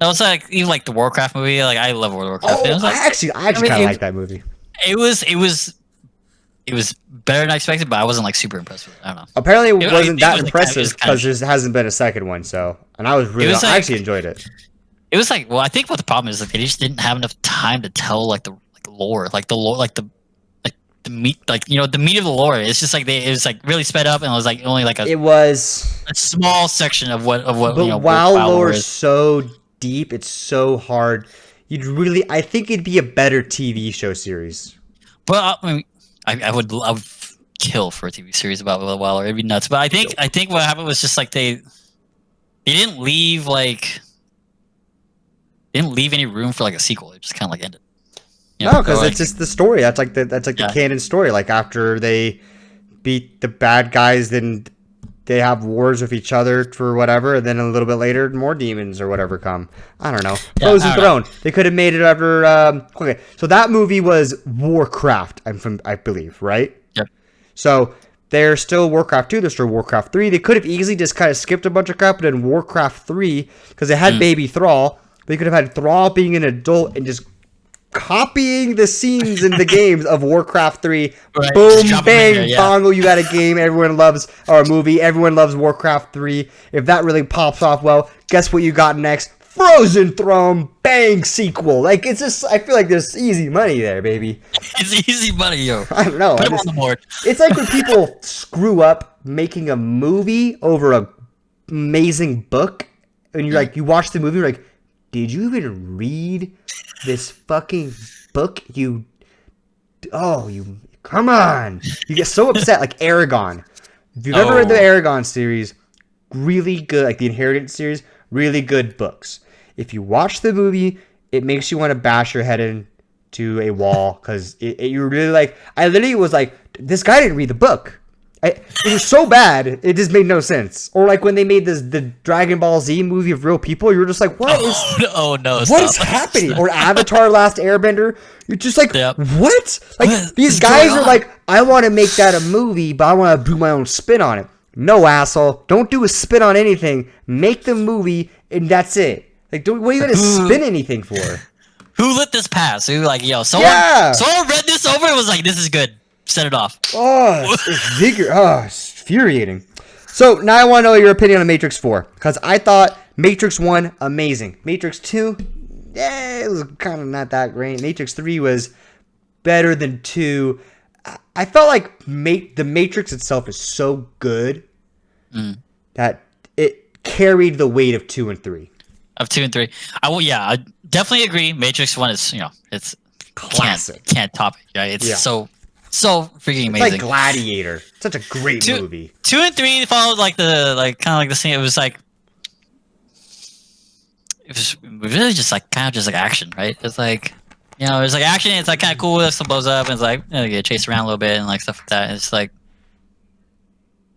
No, it's even the Warcraft movie. I love World of Warcraft. Oh, I actually kind of like that movie. It was better than I expected, but I wasn't super impressed with it. I don't know. Apparently, it wasn't that impressive because there hasn't been a second one. So, and I I actually enjoyed it. It was I think what the problem is they just didn't have enough time to tell the lore, the meat, the meat of the lore. It's just it was really sped up, and it was only it was a small section of what. But WoW lore is so deep, it's so hard. I think it'd be a better TV show series. But I would kill for a TV series about WoW lore. It'd be nuts. But I think what happened was just they didn't leave any room for a sequel. It just kind of ended. No, because it's just the story. That's the canon story. After they beat the bad guys, then they have wars with each other for whatever, and then a little bit later, more demons or whatever come. I don't know. Frozen Throne. They could have made it after. Okay, so that movie was Warcraft. I believe, right? Yep. So there's still Warcraft 2. There's still Warcraft 3. They could have easily just kind of skipped a bunch of crap, but then Warcraft 3, because they had Baby Thrall. They could have had Thrall being an adult and just copying the scenes in the games of Warcraft 3. Right, Boom, just drop 'em in bang, there, yeah. bongo, you got a game everyone loves, or a movie, everyone loves Warcraft 3. If that really pops off well, guess what you got next? Frozen Throne, bang, sequel. Like, it's just, I feel like there's easy money there, baby. It's easy money, yo. I don't know. Put them on the board. It's like when people screw up making a movie over a amazing book, and you're like, you watch the movie, you're like, did you even read this fucking book? You come on. You get so upset, like Aragon. If you've ever read the Aragon series, really good, like the Inheritance series, really good books. If you watch the movie, it makes you want to bash your head into a wall, because you're really like, I literally was like, this guy didn't read the book. It was so bad, it just made no sense. Or like when they made the Dragon Ball Z movie of real people, you were just like, what is happening? Or Avatar Last Airbender, you're just like, what? Like, these guys are like, I want to make that a movie, but I want to do my own spin on it. No, asshole. Don't do a spin on anything. Make the movie, and that's it. Like, what are you going to spin anything for? Who let this pass? Who, like, yo, someone read this over and was like, this is good. Set it off. Oh, it's infuriating. So, now I want to know your opinion on Matrix 4. Because I thought Matrix 1, amazing. Matrix 2, it was kind of not that great. Matrix 3 was better than 2. I felt like the Matrix itself is so good that it carried the weight of 2 and 3. Of 2 and 3. I definitely agree. Matrix 1 is, it's classic. Can't top it. Yeah, it's so freaking amazing. It's like Gladiator. Such a great movie. 2 and 3 followed kind of the same. It was really just like kind of just like action, right? It's like, there's like action. It's like kind of cool. Stuff blows up, and it's like you get chased around a little bit and like stuff like that. And it's like,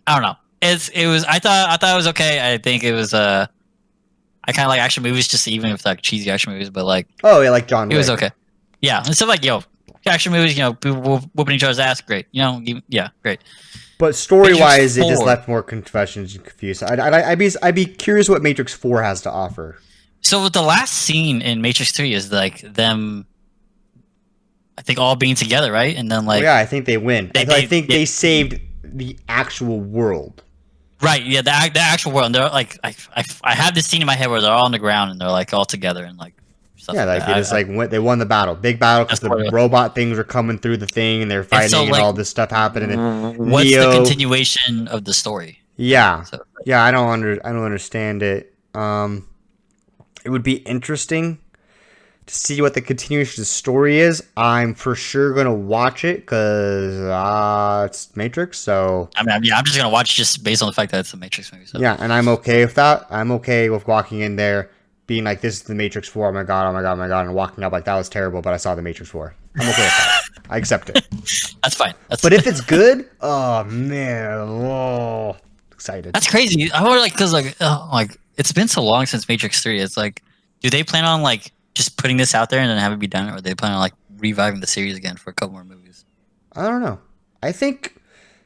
I don't know. It was. I thought it was okay. I think it was. I kind of like action movies, just even if like cheesy action movies, but like. Oh yeah, like John Wick. It was okay. Yeah, and stuff like action movies. People whooping each other's ass. Great. Yeah, great. But story-wise, it just left more confessions and confused. I'd be curious what Matrix 4 has to offer. So the last scene in Matrix 3 is like them, I think, all being together, right? And then like, I think they win. I think they saved the actual world. Right. Yeah, the actual world. And they're like, I have this scene in my head where they're all on the ground and they're like all together and like. Stuff like they just they won the battle, big battle, because the robot things were coming through the thing and they're fighting and all this stuff happening. And what's the continuation of the story? Yeah, I don't understand it. It would be interesting to see what the continuation of the story is. I'm for sure gonna watch it because it's Matrix. So I'm just gonna watch just based on the fact that it's a Matrix movie. So. Yeah, and I'm okay with that. I'm okay with walking in there, being like, this is the Matrix 4, oh my god, and walking up like, that was terrible, but I saw the Matrix 4. I'm okay with that. I accept it. That's fine. But if it's good, oh man, excited. That's crazy. I wonder, because it's been so long since Matrix 3. It's like, do they plan on like just putting this out there and then have it be done, or they plan on like reviving the series again for a couple more movies? I don't know. I think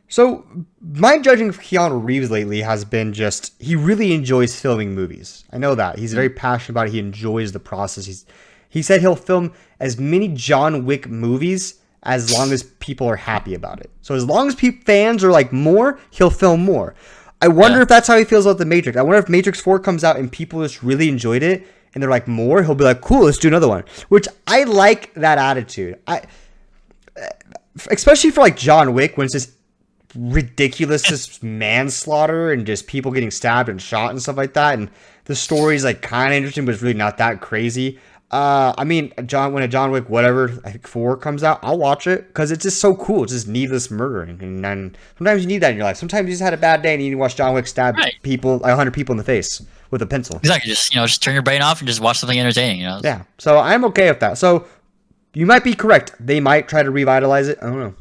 so. My judging of Keanu Reeves lately has been just, he really enjoys filming movies. I know that. He's very passionate about it. He enjoys the process. He said he'll film as many John Wick movies as long as people are happy about it. So as long as fans are like more, he'll film more. I wonder if that's how he feels about The Matrix. I wonder if Matrix 4 comes out and people just really enjoyed it and they're like more, he'll be like, cool, let's do another one. Which I like that attitude. Especially for like John Wick, when it's just ridiculous, just manslaughter and just people getting stabbed and shot and stuff like that, and the story's like kind of interesting but it's really not that crazy. I mean, when a John Wick whatever, I think 4 comes out, I'll watch it because it's just so cool. It's just needless murdering, and then sometimes you need that in your life. Sometimes you just had a bad day and you need to watch John Wick stab people, 100 people in the face with a pencil. Exactly. Just turn your brain off and just watch something entertaining. Yeah. So I'm okay with that. So you might be correct. They might try to revitalize it. I don't know.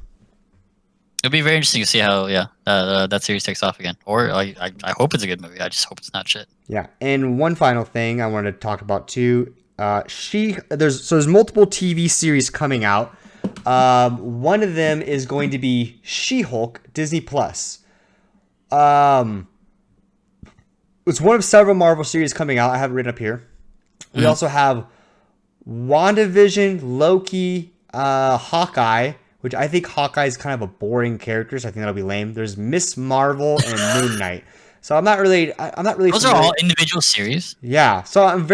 It'll be very interesting to see how that series takes off again. Or I hope it's a good movie. I just hope it's not shit. Yeah. And one final thing I wanted to talk about too. There's multiple TV series coming out. One of them is going to be She-Hulk, Disney Plus. It's one of several Marvel series coming out. I have it written up here. We also have WandaVision, Loki, Hawkeye, which I think Hawkeye is kind of a boring character, so I think that'll be lame. There's Miss Marvel and Moon Knight. So I'm not really. Those are all individual series. Yeah. So I am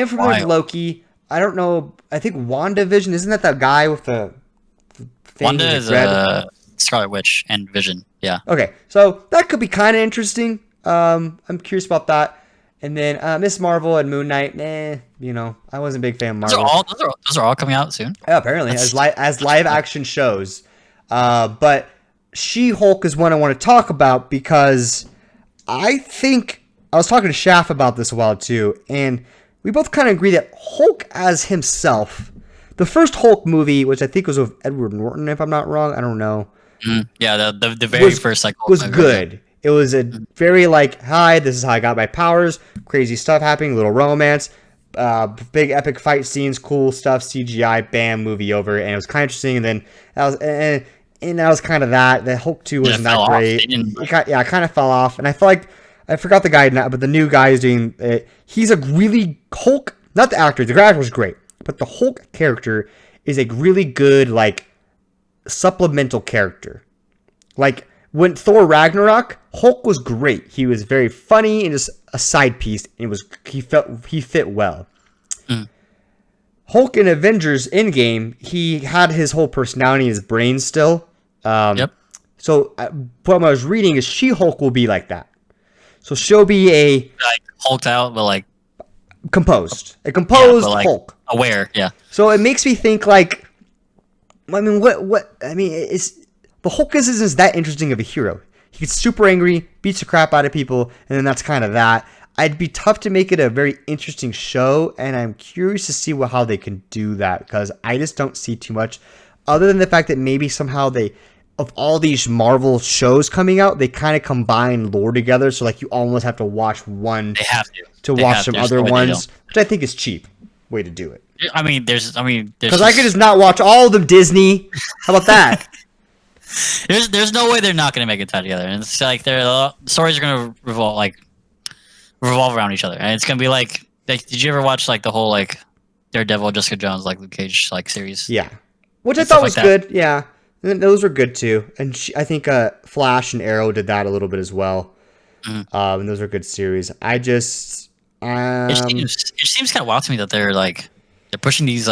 familiar with wild. Loki. I don't know. I think WandaVision, isn't that guy with the thing? Wanda with is red? Scarlet Witch and Vision. Yeah. Okay, so that could be kind of interesting. I'm curious about that. And then Miss Marvel and Moon Knight, I wasn't a big fan of Marvel. Those are all coming out soon. Yeah, apparently, as live action shows. But She-Hulk is one I want to talk about because I think I was talking to Shaft about this a while too, and we both kind of agree that Hulk as himself, the first Hulk movie, which I think was with Edward Norton, if I'm not wrong, I don't know. Yeah, the very first cycle was good. It was a very hi, this is how I got my powers, crazy stuff happening, little romance, big epic fight scenes, cool stuff, CGI, bam, movie over, and it was kind of interesting. And then that was kind of that. The Hulk 2 wasn't that great. It kind of fell off, and I feel like I forgot the guy now, but the new guy is doing it. He's a really Hulk, not the actor. The actor was great, but the Hulk character is a really good supplemental character. When Thor Ragnarok, Hulk was great. He was very funny and just a side piece. And he fit well. Hulk in Avengers Endgame, he had his whole personality in his brain still. Yep. So what I was reading is She-Hulk will be like that. So she'll be hulked out, but composed. A composed Hulk. Aware, yeah. So it makes me think the Hulk isn't that interesting of a hero. He gets super angry, beats the crap out of people, and then that's kind of that. It'd be tough to make it a very interesting show, and I'm curious to see how they can do that, because I just don't see too much, other than the fact that maybe somehow of all these Marvel shows coming out, they kind of combine lore together, so you almost have to watch one to watch some other ones, which I think is cheap way to do it. There's because I could just not watch all of them Disney. How about that? There's no way they're not going to make it tie together, and it's the stories are going to revolve around each other, and it's going to be did you ever watch the whole Daredevil, Jessica Jones, Luke Cage series? Yeah, which I thought was good. Yeah, and those were good too, and I think Flash and Arrow did that a little bit as well. And those are good series. It seems kind of wild to me that they're pushing these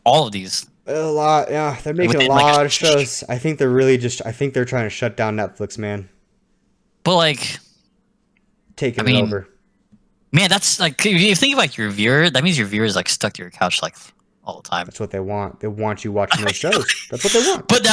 all of these. A lot, yeah. They're making a lot of shows. I think they're trying to shut down Netflix, man. But taking it over. Man, that's if you think of your viewer, that means your viewer is stuck to your couch all the time. That's what they want. They want you watching those shows. That's what they want. But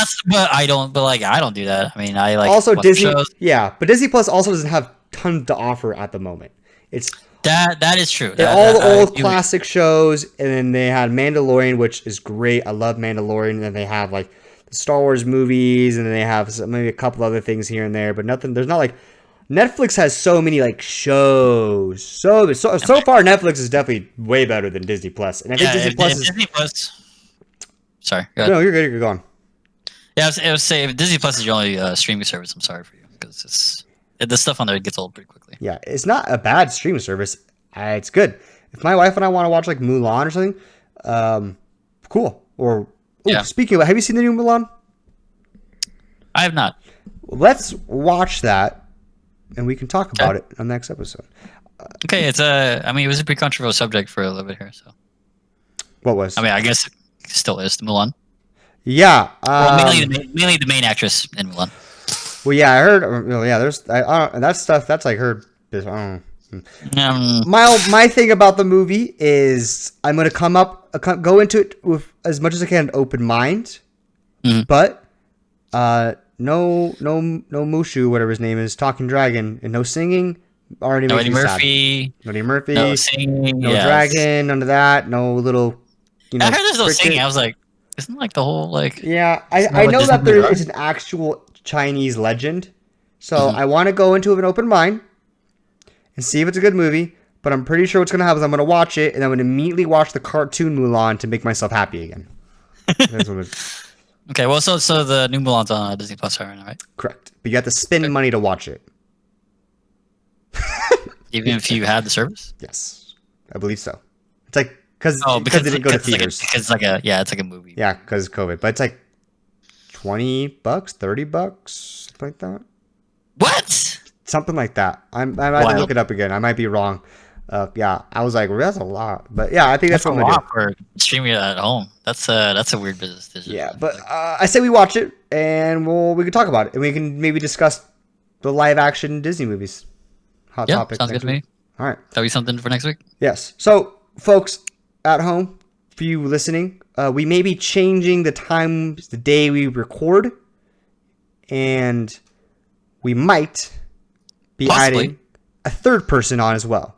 I don't do that. I also Disney. shows. Yeah, but Disney Plus also doesn't have tons to offer at the moment. It's that is true. All the old classic shows, and then they had Mandalorian, which is great. I love Mandalorian. And then they have the Star Wars movies, and then they have maybe a couple other things here and there, but nothing. There's not Netflix has so many shows. So far, Netflix is definitely way better than Disney Plus. And I think Disney Plus is. Disney Plus. Sorry. Go ahead. No, you're good. You're gone. Yeah, I was saying if Disney Plus is your only streaming service, I'm sorry for you, because the stuff on there gets old pretty quickly. Yeah, it's not a bad streaming service. It's good. If my wife and I want to watch Mulan or something, cool. Speaking of, have you seen the new Mulan? I have not. Let's watch that, and we can talk about it on the next episode. Okay, it was a pretty controversial subject for a little bit here. So, what was? I guess it still is the Mulan. Yeah, mainly the main actress in Mulan. Well, yeah, I heard. Well, yeah, there's that stuff. That's heard. I don't know. My thing about the movie is I'm gonna go into it with as much as I can an open mind, but no Mushu, whatever his name is, talking dragon, and no singing. Already no makes Eddie me Murphy. Sad. No Eddie Murphy. No singing. No dragon. None of that. No little. I heard there's no singing. I was like, isn't the whole Yeah, I know that there is an actual Chinese legend, so I want to go into it with an open mind and see if it's a good movie. But I'm pretty sure what's going to happen is I'm going to watch it, and I'm going to immediately watch the cartoon Mulan to make myself happy again. That's what okay, well, so the new Mulan's on Disney Plus right now, right? Correct. But you have to spend money to watch it. Even if you had the service? Yes, I believe so. It's because Oh, it didn't go to theaters. Because it's like a movie. Yeah, because of COVID. But it's like $20, $30, something like that. What? Something like that. I might have to look it up again. I might be wrong. Yeah, I was like, well, that's a lot. But yeah, I think that's what I'm gonna do. For streaming it at home. That's a weird business decision. Yeah, but I say we watch it and we can talk about it and we can maybe discuss the live action Disney movies. Hot topic. Sounds good to me. All right. That'll be something for next week. Yes. So, folks at home, for you listening, we may be changing the time, the day we record, and we might be adding a third person on as well.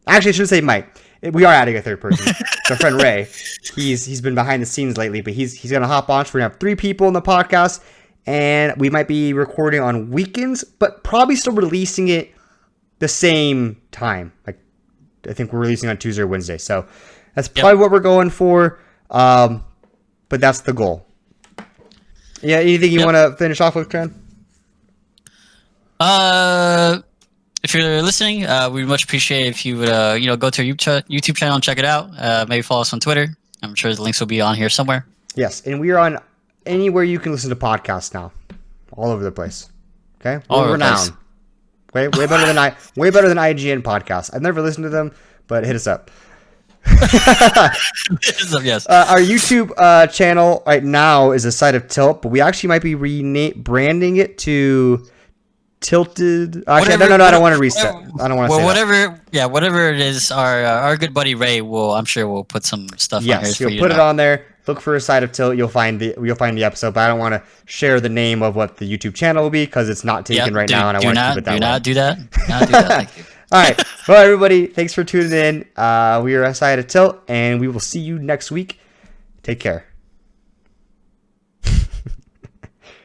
Actually, I shouldn't say might. We are adding a third person. It's our friend Ray. He's been behind the scenes lately, but he's gonna hop on. So we're gonna have 3 people in the podcast, and we might be recording on weekends, but probably still releasing it the same time. Like I think we're releasing on Tuesday or Wednesday. So that's probably what we're going for. But that's the goal. Yeah. Anything you want to finish off with, Tran? If you're listening, we'd much appreciate if you would, go to our YouTube channel and check it out. Maybe follow us on Twitter. I'm sure the links will be on here somewhere. Yes, and we are on anywhere you can listen to podcasts now, all over the place. Okay, we're renowned. Way better than IGN podcasts. I've never listened to them, but hit us up. Yes. Our YouTube channel right now is a site of Tilt, but we actually might be branding it to Tilted. Actually, no, I don't want to reset. I don't want to say whatever. That. Yeah, whatever it is, our good buddy Ray I'm sure we'll put some stuff. Yes, on here you'll put it on there. Look for a side of Tilt. You'll find the episode, but I don't want to share the name of what the YouTube channel will be because it's not taken right now, and I want to keep it that way. Do not do that. Thank you. All right. Well, everybody, thanks for tuning in. We are a side of Tilt, and we will see you next week. Take care.